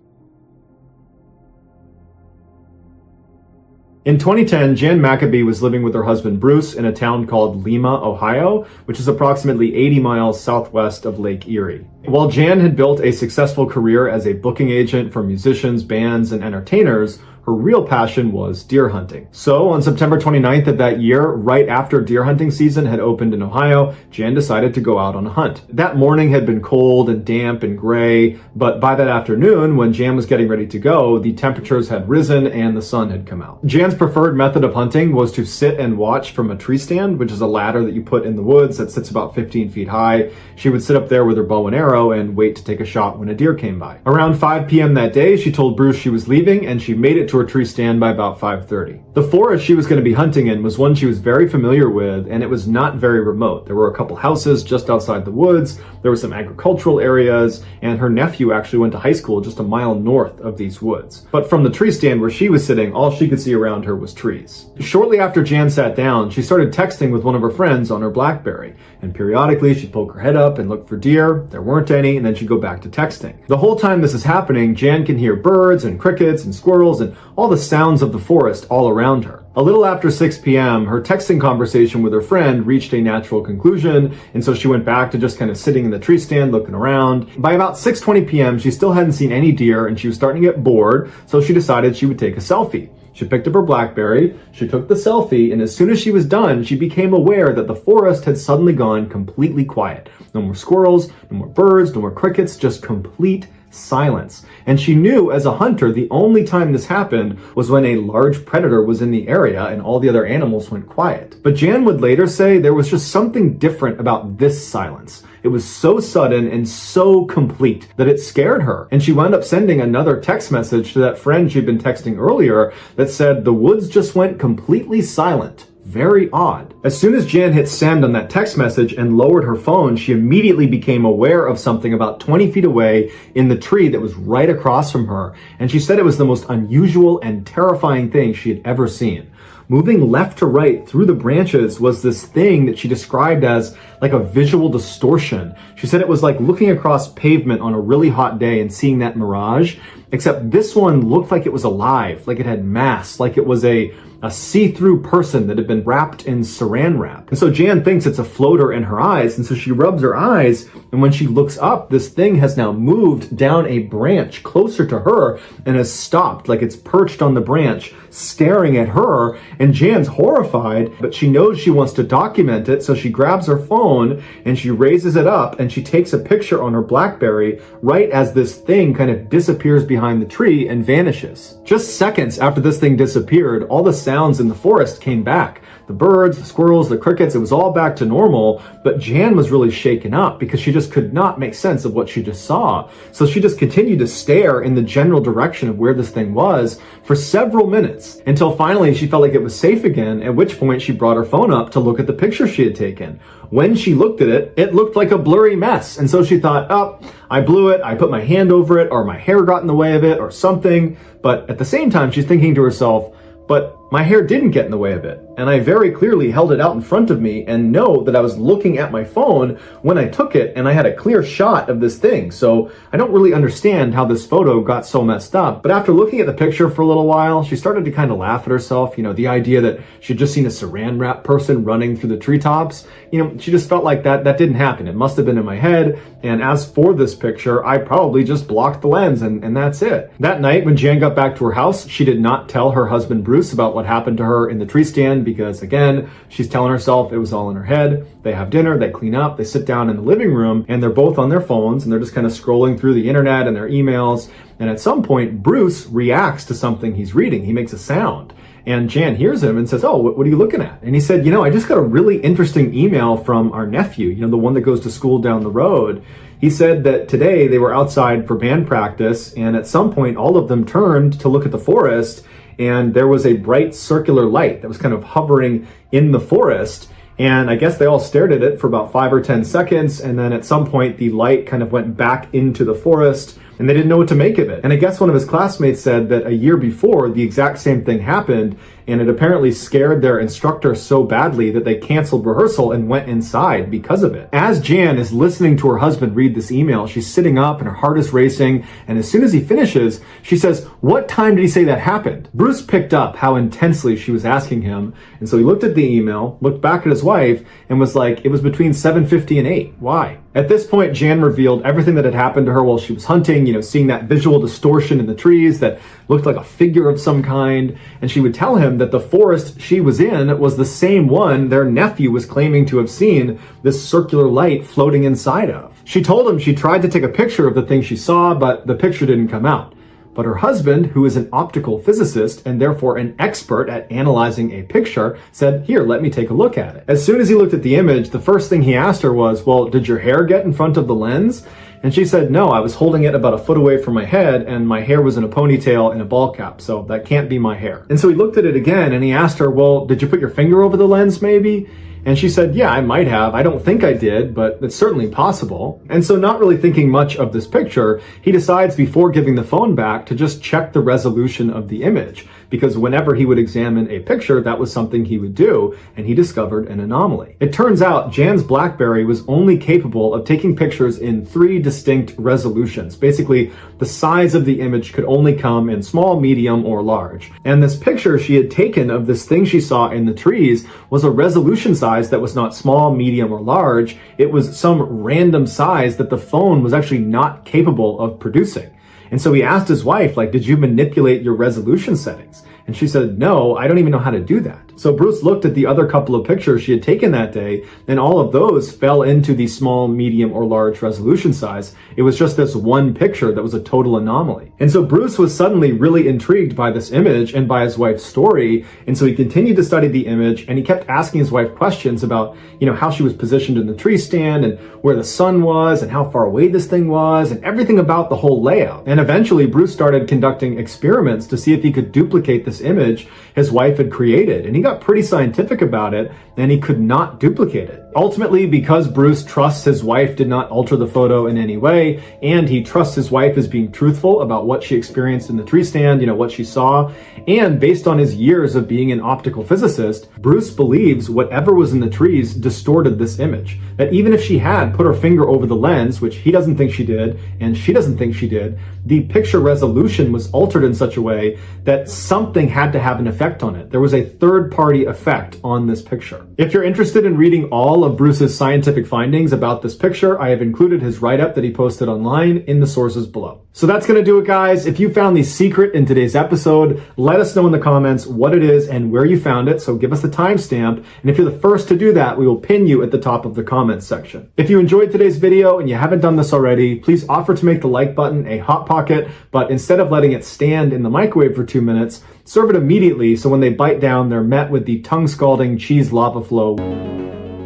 In 2010, Jan Maccabee was living with her husband Bruce in a town called Lima, Ohio, which is approximately 80 miles southwest of Lake Erie. While Jan had built a successful career as a booking agent for musicians, bands, and entertainers, Her real passion was deer hunting. So on September 29th of that year, right after deer hunting season had opened in Ohio, Jan decided to go out on a hunt. That morning had been cold and damp and gray, but by that afternoon, when Jan was getting ready to go, the temperatures had risen and the sun had come out. Jan's preferred method of hunting was to sit and watch from a tree stand, which is a ladder that you put in the woods that sits about 15 feet high. She would sit up there with her bow and arrow and wait to take a shot when a deer came by. Around 5 p.m. that day, she told Bruce she was leaving, and she made it to her tree stand by about 5:30. The forest she was going to be hunting in was one she was very familiar with, and it was not very remote. There were a couple houses just outside the woods, there were some agricultural areas, and her nephew actually went to high school just a mile north of these woods. But from the tree stand where she was sitting, all she could see around her was trees. Shortly after Jan sat down, she started texting with one of her friends on her BlackBerry, and periodically she'd poke her head up and look for deer. There weren't any, and then she'd go back to texting. The whole time this is happening, Jan can hear birds and crickets and squirrels and all the sounds of the forest all around her. A little after 6 p.m., her texting conversation with her friend reached a natural conclusion, and so she went back to just kind of sitting in the tree stand looking around. By about 6:20 p.m., she still hadn't seen any deer, and she was starting to get bored, so she decided she would take a selfie. She picked up her BlackBerry, she took the selfie, and as soon as she was done, she became aware that the forest had suddenly gone completely quiet. No more squirrels, no more birds, no more crickets, just complete silence. And she knew as a hunter, the only time this happened was when a large predator was in the area and all the other animals went quiet. But Jan would later say there was just something different about this silence. It was so sudden and so complete that it scared her. And she wound up sending another text message to that friend she'd been texting earlier that said, "The woods just went completely silent. Very odd." As soon as Jan hit send on that text message and lowered her phone, she immediately became aware of something about 20 feet away in the tree that was right across from her. And she said it was the most unusual and terrifying thing she had ever seen. Moving left to right through the branches was this thing that she described as like a visual distortion. She said it was like looking across pavement on a really hot day and seeing that mirage, except this one looked like it was alive, like it had mass, like it was a see-through person that had been wrapped in saran wrap. And so Jan thinks it's a floater in her eyes, and so she rubs her eyes, and when she looks up, this thing has now moved down a branch closer to her and has stopped, like it's perched on the branch, staring at her, and Jan's horrified, but she knows she wants to document it, so she grabs her phone and she raises it up and she takes a picture on her BlackBerry right as this thing kind of disappears behind the tree and vanishes. Just seconds after this thing disappeared, all the sounds in the forest came back. The birds, the squirrels, the crickets, it was all back to normal, but Jan was really shaken up because she just could not make sense of what she just saw. So she just continued to stare in the general direction of where this thing was for several minutes until finally she felt like it was safe again, at which point she brought her phone up to look at the picture she had taken. When she looked at it, it looked like a blurry mess. And so she thought, oh, I blew it, I put my hand over it, or my hair got in the way of it, or something. But at the same time, she's thinking to herself, but my hair didn't get in the way of it, and I very clearly held it out in front of me and know that I was looking at my phone when I took it, and I had a clear shot of this thing, so I don't really understand how this photo got so messed up. But after looking at the picture for a little while, she started to kind of laugh at herself, the idea that she'd just seen a saran wrap person running through the treetops. She just felt like that didn't happen. It must have been in my head, and as for this picture, I probably just blocked the lens, and that's it. That night, when Jan got back to her house, she did not tell her husband Bruce about what happened to her in the tree stand because, again, she's telling herself it was all in her head. They have dinner, they clean up, they sit down in the living room, and they're both on their phones, and they're just kind of scrolling through the internet and their emails. And at some point, Bruce reacts to something he's reading. He makes a sound. And Jan hears him and says, oh, what are you looking at? And he said, I just got a really interesting email from our nephew, the one that goes to school down the road. He said that today they were outside for band practice, and at some point, all of them turned to look at the forest, and there was a bright circular light that was kind of hovering in the forest. And I guess they all stared at it for about 5 or 10 seconds. And then at some point, the light kind of went back into the forest and they didn't know what to make of it. And I guess one of his classmates said that a year before, the exact same thing happened. and it apparently scared their instructor so badly that they canceled rehearsal and went inside because of it. As Jan is listening to her husband read this email, she's sitting up and her heart is racing, and as soon as he finishes, she says, "What time did he say that happened?" Bruce picked up how intensely she was asking him, and so he looked at the email, looked back at his wife, and was like, "It was between 7:50 and 8. Why?" At this point, Jan revealed everything that had happened to her while she was hunting, seeing that visual distortion in the trees that looked like a figure of some kind, and she would tell him that the forest she was in was the same one their nephew was claiming to have seen this circular light floating inside of. She told him she tried to take a picture of the thing she saw, but the picture didn't come out. But her husband, who is an optical physicist and therefore an expert at analyzing a picture, said, "Here, let me take a look at it." As soon as he looked at the image, the first thing he asked her was, "Well, did your hair get in front of the lens?" And she said, "No, I was holding it about a foot away from my head and my hair was in a ponytail and a ball cap, so that can't be my hair." And so he looked at it again and he asked her, "Well, did you put your finger over the lens maybe?" And she said, "Yeah, I might have. I don't think I did, but it's certainly possible." And so, not really thinking much of this picture, he decides before giving the phone back to just check the resolution of the image, because whenever he would examine a picture, that was something he would do, and he discovered an anomaly. It turns out Jan's BlackBerry was only capable of taking pictures in 3 distinct resolutions. Basically, the size of the image could only come in small, medium, or large. And this picture she had taken of this thing she saw in the trees was a resolution size that was not small, medium, or large. It was some random size that the phone was actually not capable of producing. And so he asked his wife, "Did you manipulate your resolution settings?" And she said, "No, I don't even know how to do that." So Bruce looked at the other couple of pictures she had taken that day, and all of those fell into the small, medium, or large resolution size. It was just this one picture that was a total anomaly. And so Bruce was suddenly really intrigued by this image and by his wife's story, and so he continued to study the image, and he kept asking his wife questions about, how she was positioned in the tree stand, and where the sun was, and how far away this thing was, and everything about the whole layout. And eventually, Bruce started conducting experiments to see if he could duplicate this image his wife had created, and he got pretty scientific about it, and he could not duplicate it. Ultimately, because Bruce trusts his wife did not alter the photo in any way, and he trusts his wife as being truthful about what she experienced in the tree stand, what she saw, and based on his years of being an optical physicist, Bruce believes whatever was in the trees distorted this image. That even if she had put her finger over the lens, which he doesn't think she did, and she doesn't think she did, the picture resolution was altered in such a way that something had to have an effect on it. There was a third-party effect on this picture. If you're interested in reading all of Bruce's scientific findings about this picture, I have included his write-up that he posted online in the sources below. So that's going to do it, guys. If you found the secret in today's episode, let us know in the comments what it is and where you found it. So give us the timestamp. And if you're the first to do that, we will pin you at the top of the comments section. If you enjoyed today's video and you haven't done this already, please offer to make the like button a hot pocket, but instead of letting it stand in the microwave for 2 minutes, serve it immediately so when they bite down, they're met with the tongue-scalding cheese lava flow.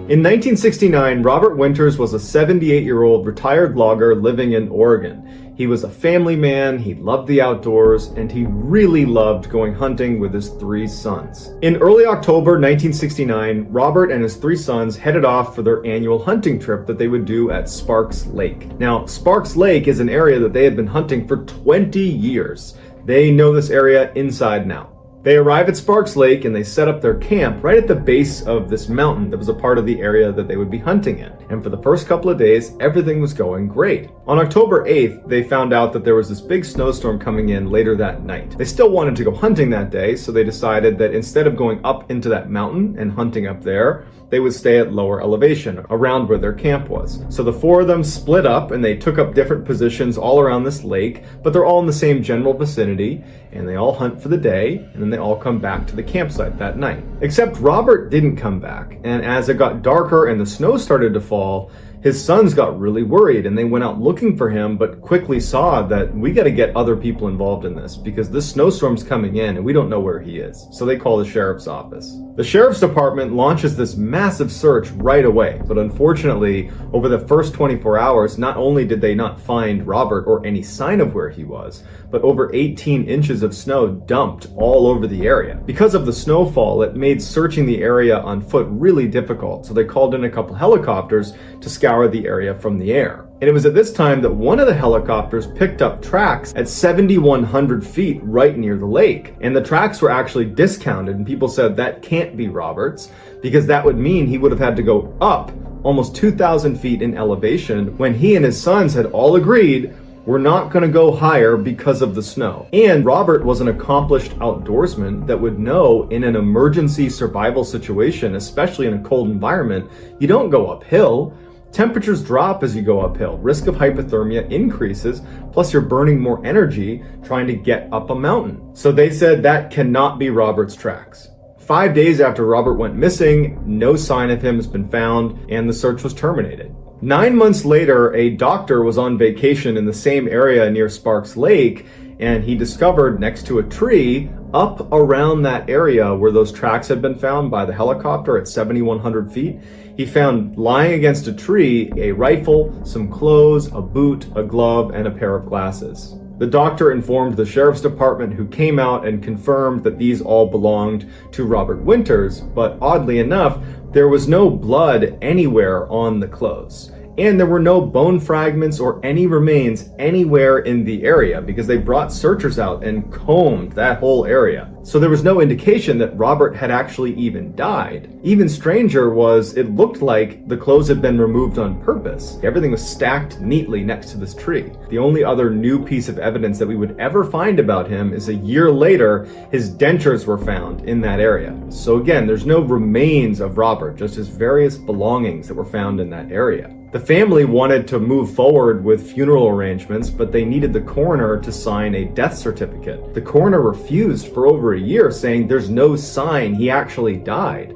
In 1969, Robert Winters was a 78-year-old retired logger living in Oregon. He was a family man, he loved the outdoors, and he really loved going hunting with his 3 sons. In early October 1969, Robert and his 3 sons headed off for their annual hunting trip that they would do at Sparks Lake. Now, Sparks Lake is an area that they had been hunting for 20 years. They know this area inside and out. They arrive at Sparks Lake and they set up their camp right at the base of this mountain that was a part of the area that they would be hunting in. And for the first couple of days, everything was going great. On October 8th, they found out that there was this big snowstorm coming in later that night. They still wanted to go hunting that day, so they decided that instead of going up into that mountain and hunting up there, they would stay at lower elevation around where their camp was. So the 4 of them split up and they took up different positions all around this lake, but they're all in the same general vicinity, and they all hunt for the day, and then they all come back to the campsite that night. Except Robert didn't come back, and as it got darker and the snow started to fall, his sons got really worried and they went out looking for him, but quickly saw that we got to get other people involved in this because this snowstorm's coming in and we don't know where he is. So they call the sheriff's office. The sheriff's department launches this massive search right away, but unfortunately, over the first 24 hours, not only did they not find Robert or any sign of where he was, but over 18 inches of snow dumped all over the area. Because of the snowfall, it made searching the area on foot really difficult, so they called in a couple helicopters to scout scour the area from the air. And it was at this time that one of the helicopters picked up tracks at 7,100 feet right near the lake. And the tracks were actually discounted, and people said that can't be Robert's, because that would mean he would have had to go up almost 2,000 feet in elevation when he and his sons had all agreed we're not going to go higher because of the snow. And Robert was an accomplished outdoorsman that would know in an emergency survival situation, especially in a cold environment, you don't go uphill. Temperatures drop as you go uphill. Risk of hypothermia increases, plus you're burning more energy trying to get up a mountain. So they said that cannot be Robert's tracks. 5 days after Robert went missing, no sign of him has been found, and the search was terminated. 9 months later, a doctor was on vacation in the same area near Sparks Lake, and he discovered next to a tree up around that area where those tracks had been found by the helicopter at 7,100 feet, he found lying against a tree a rifle, some clothes, a boot, a glove, and a pair of glasses. The doctor informed the sheriff's department, who came out and confirmed that these all belonged to Robert Winters, but oddly enough, there was no blood anywhere on the clothes. And there were no bone fragments or any remains anywhere in the area because they brought searchers out and combed that whole area. So there was no indication that Robert had actually even died. Even stranger was it looked like the clothes had been removed on purpose. Everything was stacked neatly next to this tree. The only other new piece of evidence that we would ever find about him is a year later, his dentures were found in that area. So again, there's no remains of Robert, just his various belongings that were found in that area. The family wanted to move forward with funeral arrangements, but they needed the coroner to sign a death certificate. The coroner refused for over a year, saying there's no sign he actually died.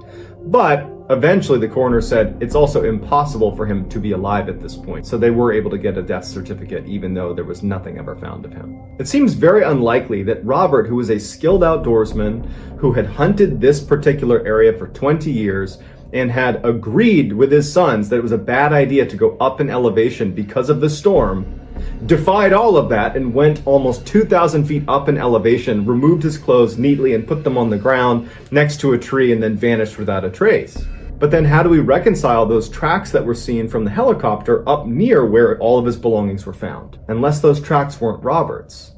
But eventually the coroner said it's also impossible for him to be alive at this point. So they were able to get a death certificate even though there was nothing ever found of him. It seems very unlikely that Robert, who was a skilled outdoorsman who had hunted this particular area for 20 years, and had agreed with his sons that it was a bad idea to go up in elevation because of the storm, defied all of that and went almost 2,000 feet up in elevation, removed his clothes neatly and put them on the ground next to a tree, and then vanished without a trace. But then how do we reconcile those tracks that were seen from the helicopter up near where all of his belongings were found? Unless those tracks weren't Robert's.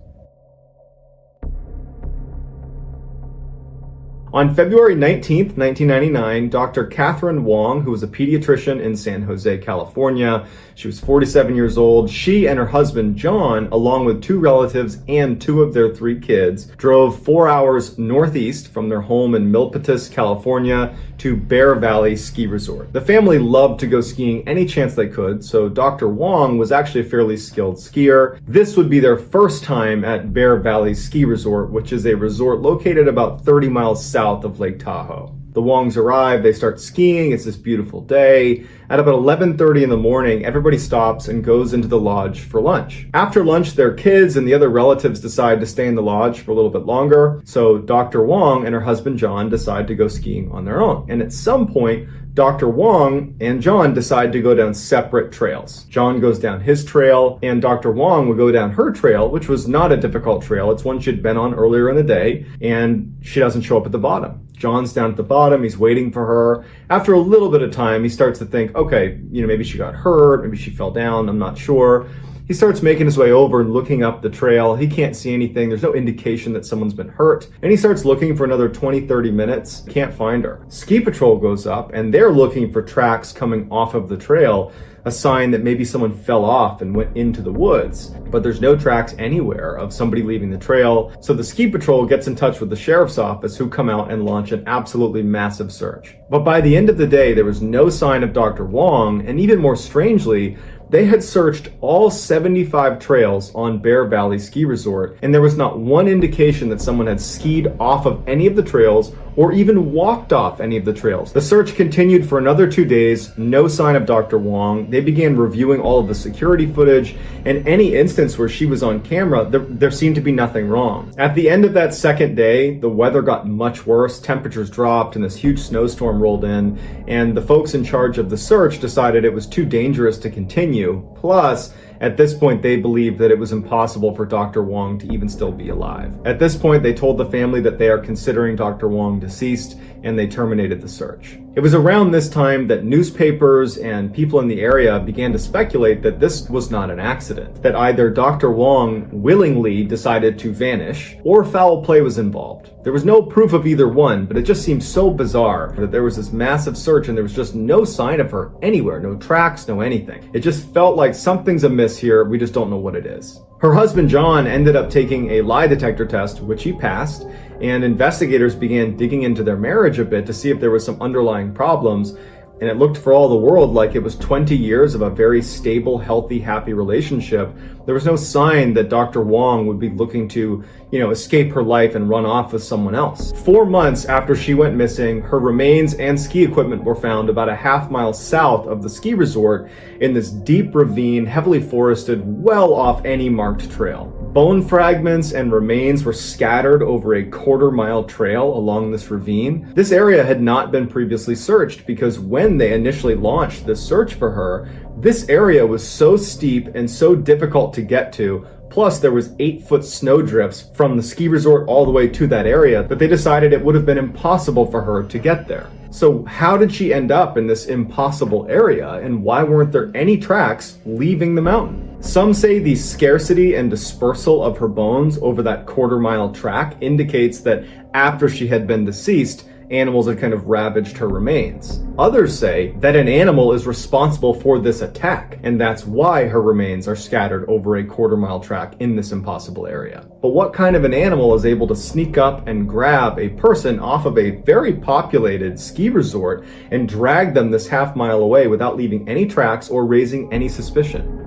On February 19th, 1999, Dr. Catherine Wong, who was a pediatrician in San Jose, California, she was 47 years old. She and her husband, John, along with 2 relatives and 2 of their 3 kids, drove 4 hours northeast from their home in Milpitas, California, to Bear Valley Ski Resort. The family loved to go skiing any chance they could, so Dr. Wong was actually a fairly skilled skier. This would be their first time at Bear Valley Ski Resort, which is a resort located about 30 miles south of Lake Tahoe. The Wongs arrive, they start skiing, it's this beautiful day. At about 11:30 in the morning, everybody stops and goes into the lodge for lunch. After lunch, their kids and the other relatives decide to stay in the lodge for a little bit longer, so Dr. Wong and her husband John decide to go skiing on their own. And at some point, Dr. Wong and John decide to go down separate trails. John goes down his trail, and Dr. Wong would go down her trail, which was not a difficult trail. It's one she'd been on earlier in the day, and she doesn't show up at the bottom. John's down at the bottom, he's waiting for her. After a little bit of time, he starts to think, okay, maybe she got hurt, maybe she fell down, I'm not sure. He starts making his way over and looking up the trail. He can't see anything. There's no indication that someone's been hurt. And he starts looking for another 20, 30 minutes. Can't find her. Ski patrol goes up and they're looking for tracks coming off of the trail, a sign that maybe someone fell off and went into the woods. But there's no tracks anywhere of somebody leaving the trail. So the ski patrol gets in touch with the sheriff's office, who come out and launch an absolutely massive search. But by the end of the day, there was no sign of Dr. Wong, and even more strangely, they had searched all 75 trails on Bear Valley Ski Resort, and there was not one indication that someone had skied off of any of the trails or even walked off any of the trails. The search continued for another 2 days, no sign of Dr. Wong. They began reviewing all of the security footage, and any instance where she was on camera, there seemed to be nothing wrong. At the end of that second day, the weather got much worse, temperatures dropped, and this huge snowstorm rolled in, and the folks in charge of the search decided it was too dangerous to continue. Plus, at this point, they believed that it was impossible for Dr. Wong to even still be alive. At this point, they told the family that they are considering Dr. Wong deceased, and they terminated the search. It was around this time that newspapers and people in the area began to speculate that this was not an accident, that either Dr. Wong willingly decided to vanish or foul play was involved. There was no proof of either one, but it just seemed so bizarre that there was this massive search and there was just no sign of her anywhere, no tracks, no anything. It just felt like something's amiss here, we just don't know what it is. Her husband John ended up taking a lie detector test, which he passed, and investigators began digging into their marriage a bit to see if there was some underlying problems, and it looked for all the world like it was 20 years of a very stable, healthy, happy relationship. There was no sign that Dr. Wong would be looking to, escape her life and run off with someone else. 4 months after she went missing, her remains and ski equipment were found about a half-mile south of the ski resort in this deep ravine, heavily forested, well off any marked trail. Bone fragments and remains were scattered over a quarter-mile trail along this ravine. This area had not been previously searched because when they initially launched this search for her, this area was so steep and so difficult to get to, plus there was 8-foot snow drifts from the ski resort all the way to that area, that they decided it would have been impossible for her to get there. So how did she end up in this impossible area, and why weren't there any tracks leaving the mountain? Some say the scarcity and dispersal of her bones over that quarter-mile track indicates that after she had been deceased, animals had kind of ravaged her remains. Others say that an animal is responsible for this attack, and that's why her remains are scattered over a quarter-mile track in this impossible area. But what kind of an animal is able to sneak up and grab a person off of a very populated ski resort and drag them this half-mile away without leaving any tracks or raising any suspicion?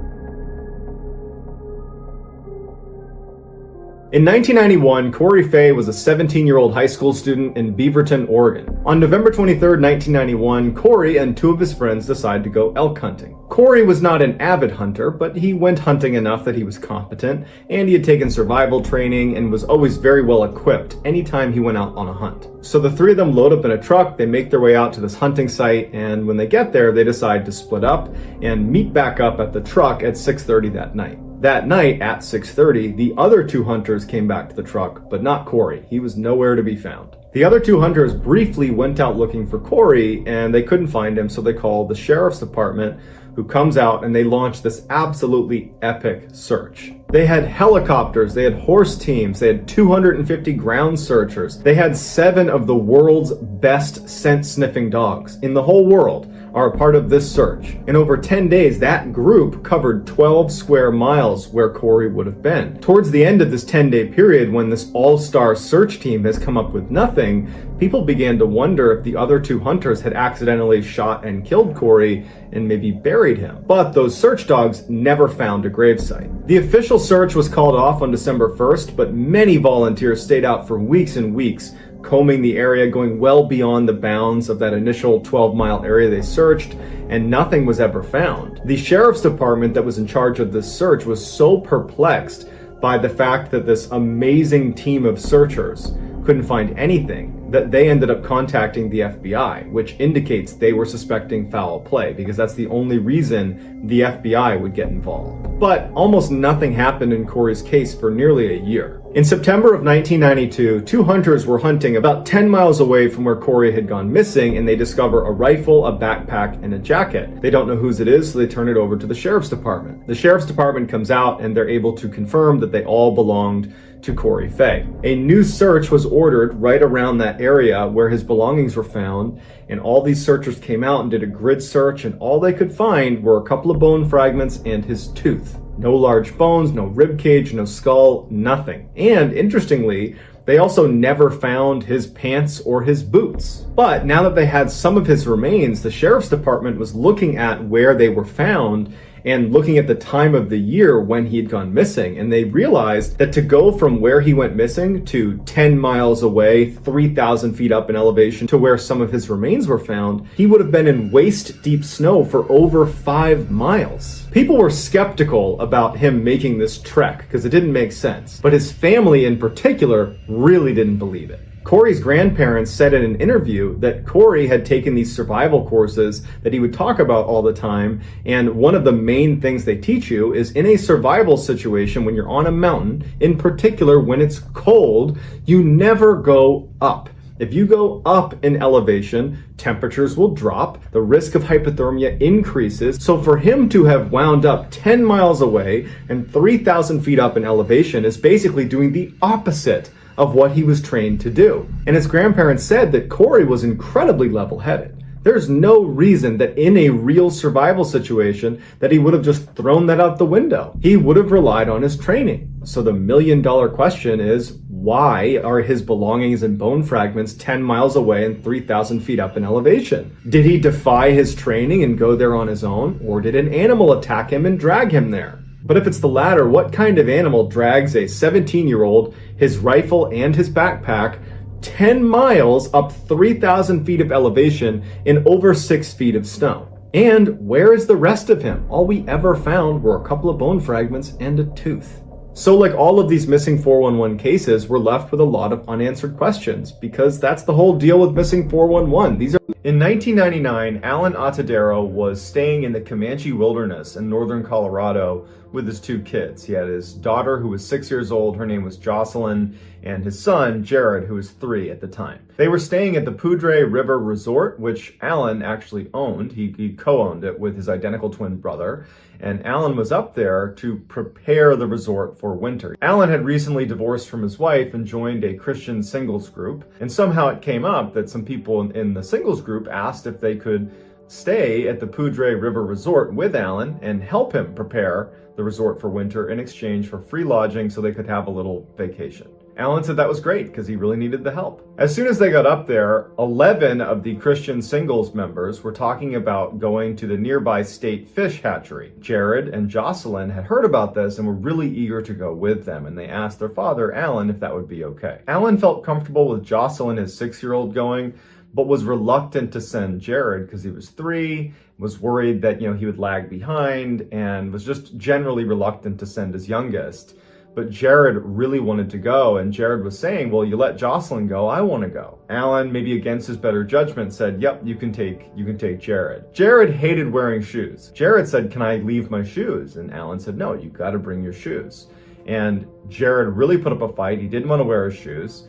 In 1991, Corey Fay was a 17-year-old high school student in Beaverton, Oregon. On November 23, 1991, Corey and 2 of his friends decided to go elk hunting. Corey was not an avid hunter, but he went hunting enough that he was competent, and he had taken survival training and was always very well equipped anytime he went out on a hunt. So the 3 of them load up in a truck, they make their way out to this hunting site, and when they get there, they decide to split up and meet back up at the truck at 6:30 that night. That night at 6:30, the other 2 hunters came back to the truck, but not Corey. He was nowhere to be found. The other 2 hunters briefly went out looking for Corey, and they couldn't find him, so they called the sheriff's department, who comes out and they launch this absolutely epic search. They had helicopters, they had horse teams, they had 250 ground searchers, they had 7 of the world's best scent sniffing dogs in the whole world are a part of this search. In over 10 days, that group covered 12 square miles where Corey would have been. Towards the end of this 10-day period, when this all-star search team has come up with nothing, people began to wonder if the other 2 hunters had accidentally shot and killed Corey and maybe buried him. But those search dogs never found a gravesite. The official search was called off on December 1st, but many volunteers stayed out for weeks and weeks, combing the area, going well beyond the bounds of that initial 12-mile area they searched, and nothing was ever found. The sheriff's department that was in charge of this search was so perplexed by the fact that this amazing team of searchers couldn't find anything that they ended up contacting the FBI, which indicates they were suspecting foul play, because that's the only reason the FBI would get involved. But almost nothing happened in Corey's case for nearly a year. In September of 1992, 2 hunters were hunting about 10 miles away from where Corey had gone missing, and they discover a rifle, a backpack, and a jacket. They don't know whose it is, so they turn it over to the sheriff's department. The sheriff's department comes out, and they're able to confirm that they all belonged to Corey Fay. A new search was ordered right around that area where his belongings were found, and all these searchers came out and did a grid search, and all they could find were a couple of bone fragments and his tooth. No large bones, no rib cage, no skull, nothing. And interestingly, they also never found his pants or his boots. But now that they had some of his remains, the sheriff's department was looking at where they were found and looking at the time of the year when he had gone missing, and they realized that to go from where he went missing to 10 miles away, 3,000 feet up in elevation to where some of his remains were found, he would have been in waist-deep snow for over 5 miles. People were skeptical about him making this trek because it didn't make sense, but his family in particular really didn't believe it. Corey's grandparents said in an interview that Corey had taken these survival courses that he would talk about all the time, and one of the main things they teach you is in a survival situation when you're on a mountain, in particular when it's cold, you never go up. If you go up in elevation, temperatures will drop, the risk of hypothermia increases. So for him to have wound up 10 miles away and 3,000 feet up in elevation is basically doing the opposite of what he was trained to do. And his grandparents said that Corey was incredibly level-headed. There's no reason that in a real survival situation that he would have just thrown that out the window. He would have relied on his training. So the million-dollar question is, why are his belongings and bone fragments 10 miles away and 3,000 feet up in elevation? Did he defy his training and go there on his own, or did an animal attack him and drag him there? But if it's the latter, what kind of animal drags a 17-year-old, his rifle and his backpack, 10 miles up 3,000 feet of elevation in over 6 feet of snow? And where is the rest of him? All we ever found were a couple of bone fragments and a tooth. So like all of these missing 411 cases, we're left with a lot of unanswered questions, because that's the whole deal with missing 411. In 1999, Alan Atadero was staying in the Comanche wilderness in northern Colorado with his 2 kids. He had his daughter, who was 6 years old, her name was Jocelyn, and his son, Jared, who was 3 at the time. They were staying at the Poudre River Resort, which Alan actually owned. He co-owned it with his identical twin brother, and Alan was up there to prepare the resort for winter. Alan had recently divorced from his wife and joined a Christian singles group, and somehow it came up that some people in the singles group asked if they could stay at the Poudre River Resort with Alan and help him prepare the resort for winter in exchange for free lodging so they could have a little vacation. Alan said that was great because he really needed the help. As soon as they got up there, 11 of the Christian singles members were talking about going to the nearby state fish hatchery. Jared and Jocelyn had heard about this and were really eager to go with them, and they asked their father, Alan, if that would be okay. Alan felt comfortable with Jocelyn, his 6-year-old, going, but was reluctant to send Jared because he was 3, was worried that, he would lag behind, and was just generally reluctant to send his youngest. But Jared really wanted to go, and Jared was saying, well, you let Jocelyn go, I want to go. Alan, maybe against his better judgment, said, yep, you can take Jared. Jared hated wearing shoes. Jared said, can I leave my shoes? And Alan said, no, you got to bring your shoes. And Jared really put up a fight. He didn't want to wear his shoes.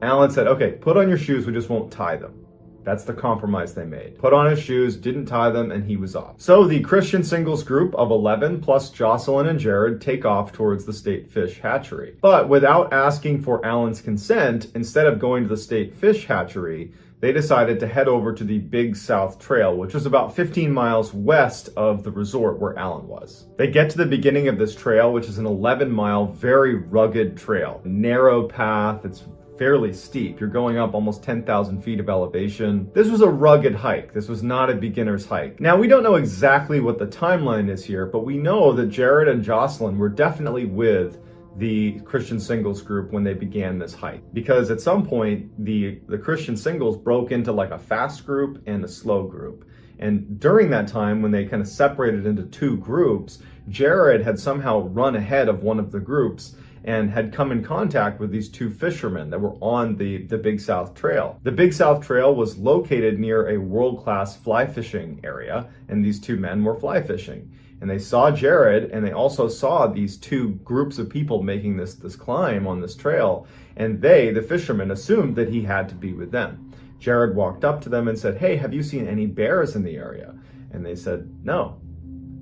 Alan said, okay, put on your shoes, we just won't tie them. That's the compromise they made. Put on his shoes, didn't tie them, and he was off. So the Christian singles group of 11 plus Jocelyn and Jared take off towards the state fish hatchery. But without asking for Alan's consent, instead of going to the state fish hatchery, they decided to head over to the Big South Trail, which was about 15 miles west of the resort where Alan was. They get to the beginning of this trail, which is an 11-mile, very rugged trail. Narrow path, it's fairly steep. You're going up almost 10,000 feet of elevation. This was a rugged hike. This was not a beginner's hike. Now, we don't know exactly what the timeline is here, but we know that Jared and Jocelyn were definitely with the Christian singles group when they began this hike, because at some point the Christian singles broke into like a fast group and a slow group. And during that time, when they kind of separated into 2 groups, Jared had somehow run ahead of one of the groups and had come in contact with these 2 fishermen that were on the Big South Trail. The Big South Trail was located near a world-class fly fishing area, and these 2 men were fly fishing. And they saw Jared, and they also saw these 2 groups of people making this climb on this trail, and they, the fishermen, assumed that he had to be with them. Jared walked up to them and said, hey, have you seen any bears in the area? And they said, no.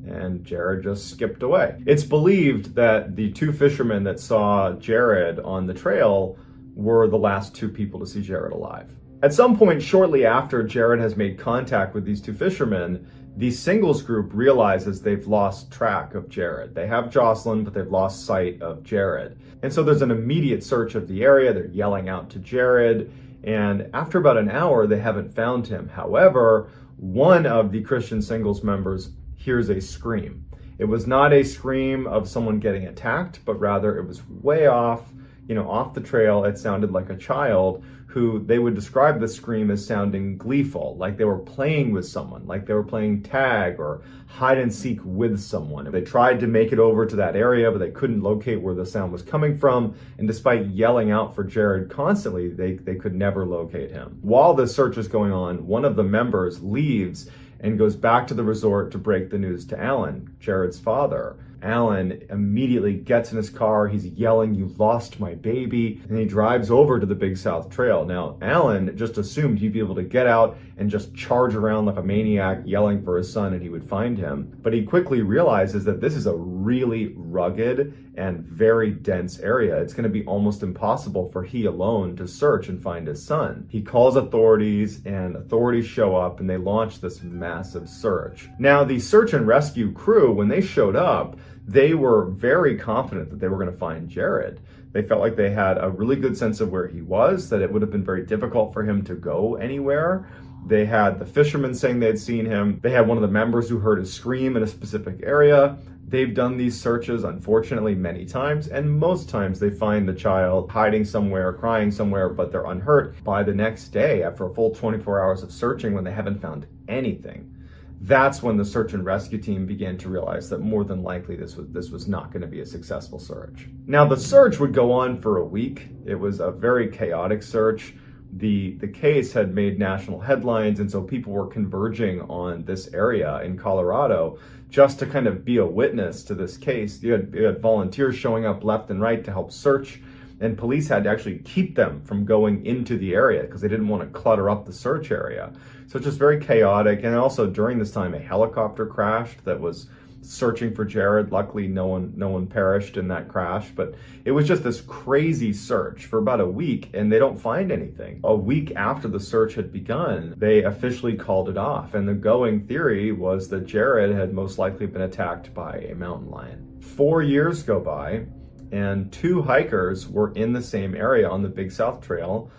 And Jared just skipped away. It's believed that the 2 fishermen that saw Jared on the trail were the last 2 people to see Jared alive. At some point shortly after Jared has made contact with these 2 fishermen, the singles group realizes they've lost track of Jared. They have Jocelyn, but they've lost sight of Jared. And so there's an immediate search of the area. They're yelling out to Jared. And after about an hour, they haven't found him. However, one of the Christian singles members hears a scream. It was not a scream of someone getting attacked, but rather it was way off, off the trail. It sounded like a child who they would describe the scream as sounding gleeful, like they were playing with someone, like they were playing tag or hide and seek with someone. They tried to make it over to that area, but they couldn't locate where the sound was coming from. And despite yelling out for Jared constantly, they could never locate him. While the search is going on, one of the members leaves and goes back to the resort to break the news to Alan, Jared's father. Alan immediately gets in his car. He's yelling, "You lost my baby." And he drives over to the Big South Trail. Now, Alan just assumed he'd be able to get out and just charge around like a maniac, yelling for his son, and he would find him. But he quickly realizes that this is a really rugged and very dense area. It's going to be almost impossible for he alone to search and find his son. He calls authorities, and authorities show up, and they launch this massive search. Now, the search and rescue crew, when they showed up, they were very confident that they were going to find Jared. They felt like they had a really good sense of where he was, that it would have been very difficult for him to go anywhere. They had the fishermen saying they'd seen him. They had one of the members who heard a scream in a specific area. They've done these searches, unfortunately, many times, and most times they find the child hiding somewhere, crying somewhere, but they're unhurt. By the next day, after a full 24 hours of searching, when they haven't found anything, that's when the search and rescue team began to realize that more than likely this was not going to be a successful search. Now, the search would go on for a week. It was a very chaotic search. The case had made national headlines, and so people were converging on this area in Colorado just to kind of be a witness to this case. You had volunteers showing up left and right to help search, and police had to actually keep them from going into the area because they didn't want to clutter up the search area. So it's just very chaotic. And also during this time, a helicopter crashed that was searching for Jared. Luckily, no one perished in that crash, but it was just this crazy search for about a week, and they don't find anything. A week after the search had begun, they officially called it off, and the going theory was that Jared had most likely been attacked by a mountain lion. 4 years go by, and 2 hikers were in the same area on the Big South Trail,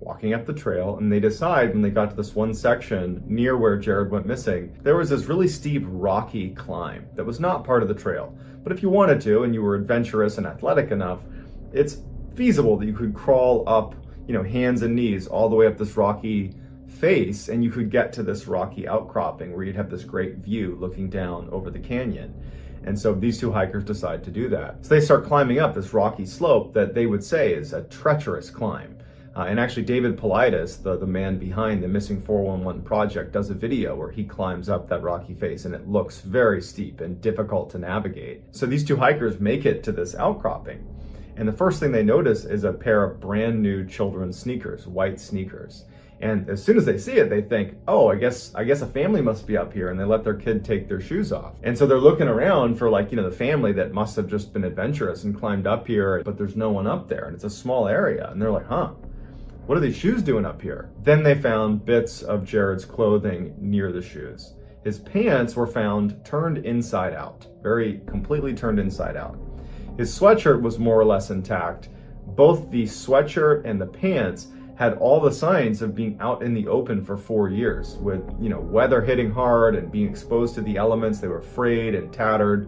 walking up the trail, and they decide when they got to this one section near where Jared went missing, there was this really steep, rocky climb that was not part of the trail. But if you wanted to, and you were adventurous and athletic enough, it's feasible that you could crawl up, hands and knees all the way up this rocky face, and you could get to this rocky outcropping where you'd have this great view looking down over the canyon. And so these 2 hikers decide to do that. So they start climbing up this rocky slope that they would say is a treacherous climb. And actually, David Paulides, the man behind the Missing 411 project, does a video where he climbs up that rocky face, and it looks very steep and difficult to navigate. So these 2 hikers make it to this outcropping, and the first thing they notice is a pair of brand new children's sneakers, white sneakers. And as soon as they see it, they think, "Oh, I guess a family must be up here," and they let their kid take their shoes off. And so they're looking around for the family that must have just been adventurous and climbed up here, but there's no one up there, and it's a small area, and they're like, "Huh, what are these shoes doing up here?" Then they found bits of Jared's clothing near the shoes. His pants were found turned inside out, very completely turned inside out. His sweatshirt was more or less intact. Both the sweatshirt and the pants had all the signs of being out in the open for 4 years with, weather hitting hard and being exposed to the elements. They were frayed and tattered.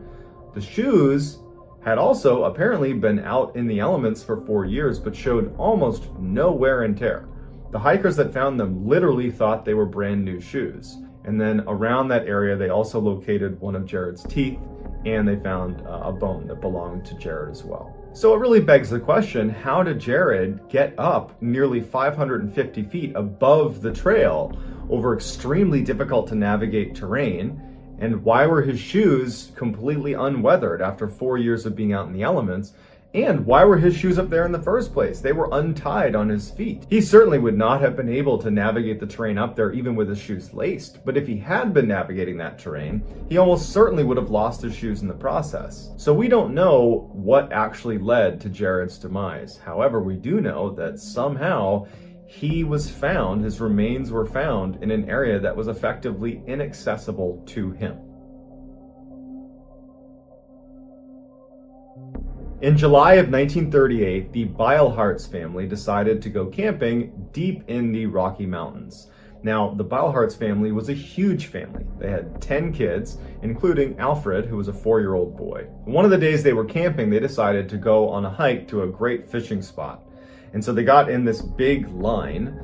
The shoes had also apparently been out in the elements for 4 years, but showed almost no wear and tear. The hikers that found them literally thought they were brand new shoes. And then around that area, they also located one of Jared's teeth, and they found a bone that belonged to Jared as well. So it really begs the question, how did Jared get up nearly 550 feet above the trail over extremely difficult to navigate terrain? And why were his shoes completely unweathered after 4 years of being out in the elements? And why were his shoes up there in the first place? They were untied on his feet. He certainly would not have been able to navigate the terrain up there even with his shoes laced. But if he had been navigating that terrain, he almost certainly would have lost his shoes in the process. So we don't know what actually led to Jared's demise. However, we do know that somehow he was found, his remains were found in an area that was effectively inaccessible to him. In July of 1938, the Beilharz family decided to go camping deep in the Rocky Mountains. Now, the Beilharz family was a huge family. They had 10 kids, including Alfred, who was a 4-year-old boy. One of the days they were camping, they decided to go on a hike to a great fishing spot. And so they got in this big line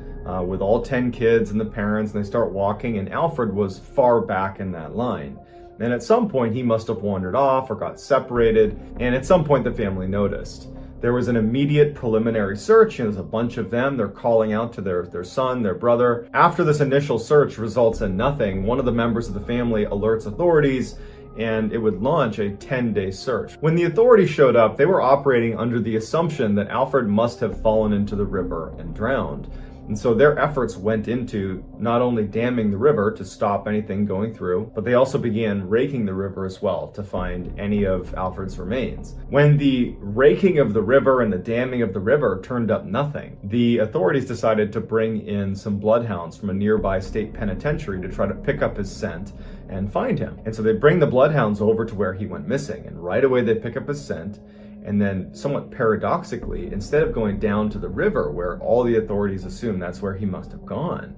with all 10 kids and the parents, and they start walking, and Alfred was far back in that line. And at some point, he must have wandered off or got separated, and at some point, the family noticed. There was an immediate preliminary search, and there's a bunch of them. They're calling out to their son, their brother. After this initial search results in nothing, one of the members of the family alerts authorities, and it would launch a 10-day search. When the authorities showed up, they were operating under the assumption that Alfred must have fallen into the river and drowned. And so their efforts went into not only damming the river to stop anything going through, but they also began raking the river as well to find any of Alfred's remains. When the raking of the river and the damming of the river turned up nothing, the authorities decided to bring in some bloodhounds from a nearby state penitentiary to try to pick up his scent and find him. And so they bring the bloodhounds over to where he went missing, and right away they pick up his scent. And then, somewhat paradoxically, instead of going down to the river where all the authorities assume that's where he must have gone,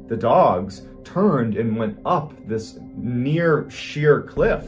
the dogs turned and went up this near sheer cliff.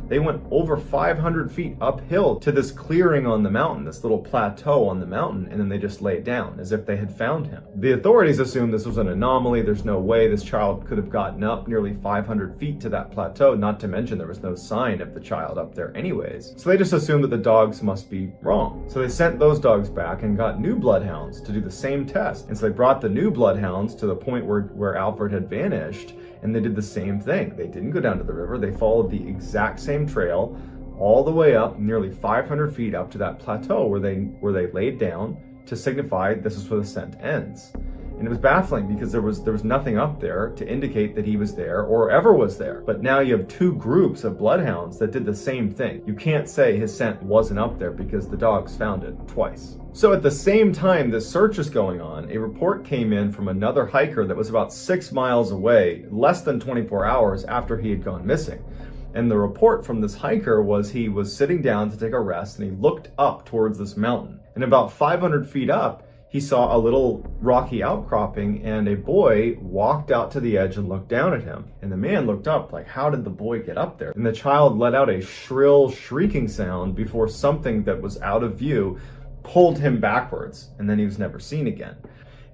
They went over 500 feet uphill to this clearing on the mountain, this little plateau on the mountain, and then they just laid down as if they had found him. The authorities assumed this was an anomaly. There's no way this child could have gotten up nearly 500 feet to that plateau, not to mention there was no sign of the child up there anyways. So they just assumed that the dogs must be wrong. So they sent those dogs back and got new bloodhounds to do the same test. And so they brought the new bloodhounds to the point where Alfred had vanished, and they did the same thing. They didn't go down to the river. They followed the exact same trail all the way up, nearly 500 feet up to that plateau where they laid down to signify this is where the scent ends. And it was baffling because there was nothing up there to indicate that he was there or ever was there. But now you have two groups of bloodhounds that did the same thing. You can't say his scent wasn't up there because the dogs found it twice. So at the same time this search is going on, a report came in from another hiker that was about 6 miles away, less than 24 hours after he had gone missing. And the report from this hiker was he was sitting down to take a rest, and he looked up towards this mountain. And about 500 feet up, he saw a little rocky outcropping, and a boy walked out to the edge and looked down at him. And the man looked up like, how did the boy get up there? And the child let out a shrill shrieking sound before something that was out of view pulled him backwards, and then he was never seen again.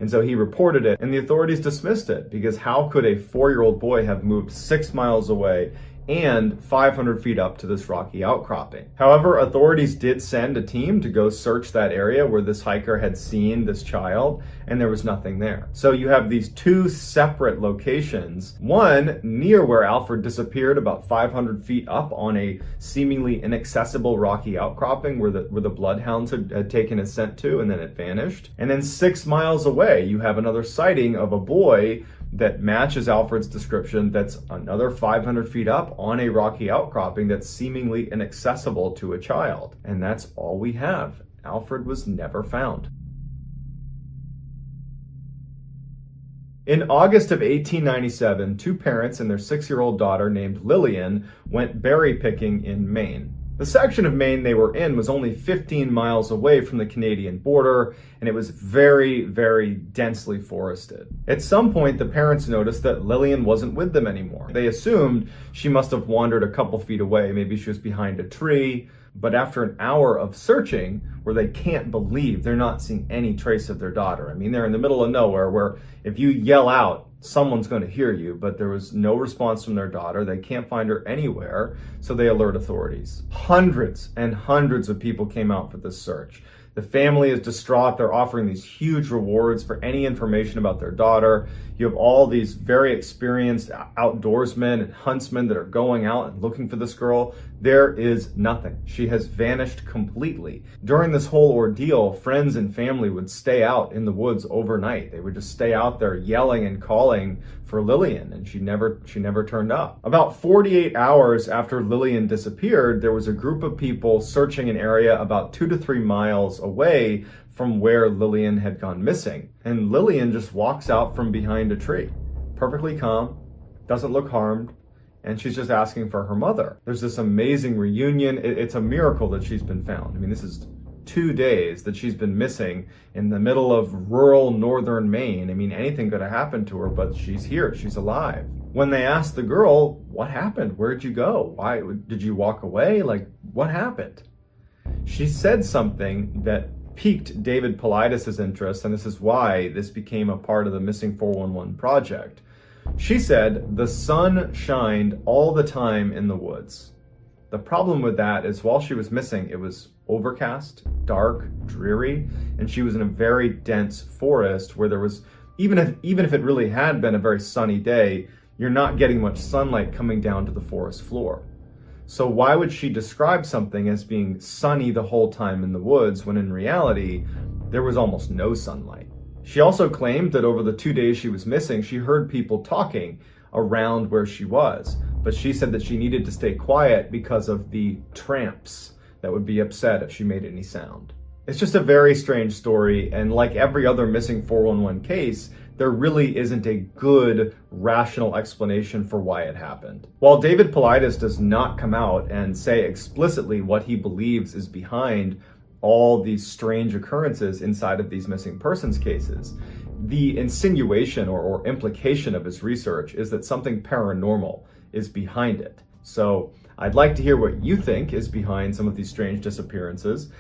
And so he reported it, and the authorities dismissed it, because how could a 4-year-old boy have moved 6 miles away and 500 feet up to this rocky outcropping? However, authorities did send a team to go search that area where this hiker had seen this child, and there was nothing there. So you have these two separate locations, one near where Alfred disappeared about 500 feet up on a seemingly inaccessible rocky outcropping where the bloodhounds had taken his scent to, and then it vanished. And then 6 miles away, you have another sighting of a boy that matches Alfred's description that's another 500 feet up on a rocky outcropping that's seemingly inaccessible to a child. And that's all we have. Alfred was never found. In August of 1897, two parents and their 6-year-old daughter named Lillian went berry picking in Maine. The section of Maine they were in was only 15 miles away from the Canadian border, and it was very, very densely forested. At some point, the parents noticed that Lillian wasn't with them anymore. They assumed she must have wandered a couple feet away. Maybe she was behind a tree. But after an hour of searching, where they can't believe they're not seeing any trace of their daughter. I mean, they're in the middle of nowhere where if you yell out, someone's going to hear you, but there was no response from their daughter. They can't find her anywhere, so they alert authorities. Hundreds and hundreds of people came out for this search. The family is distraught. They're offering these huge rewards for any information about their daughter. You have all these very experienced outdoorsmen and huntsmen that are going out and looking for this girl. There is nothing. She has vanished completely. During this whole ordeal, friends and family would stay out in the woods overnight. They would just stay out there yelling and calling for Lillian, and she never turned up. About 48 hours after Lillian disappeared, there was a group of people searching an area about 2 to 3 miles away from where Lillian had gone missing. And Lillian just walks out from behind a tree, perfectly calm, doesn't look harmed, and she's just asking for her mother. There's this amazing reunion. It's a miracle that she's been found. I mean, this is 2 days that she's been missing in the middle of rural northern Maine. I mean, anything could have happened to her, but she's here, she's alive. When they asked the girl, what happened? Where'd you go? Why did you walk away? Like, what happened? She said something that piqued David Paulides' interest, and this is why this became a part of the Missing 411 project. She said, the sun shined all the time in the woods. The problem with that is while she was missing, it was overcast, dark, dreary, and she was in a very dense forest where there was, even if it really had been a very sunny day, you're not getting much sunlight coming down to the forest floor. So why would she describe something as being sunny the whole time in the woods when in reality, there was almost no sunlight? She also claimed that over the 2 days she was missing, she heard people talking around where she was, but she said that she needed to stay quiet because of the tramps that would be upset if she made any sound. It's just a very strange story, and like every other missing 411 case, there really isn't a good, rational explanation for why it happened. While David Paulides does not come out and say explicitly what he believes is behind all these strange occurrences inside of these missing persons cases, the insinuation or implication of his research is that something paranormal is behind it. So I'd like to hear what you think is behind some of these strange disappearances.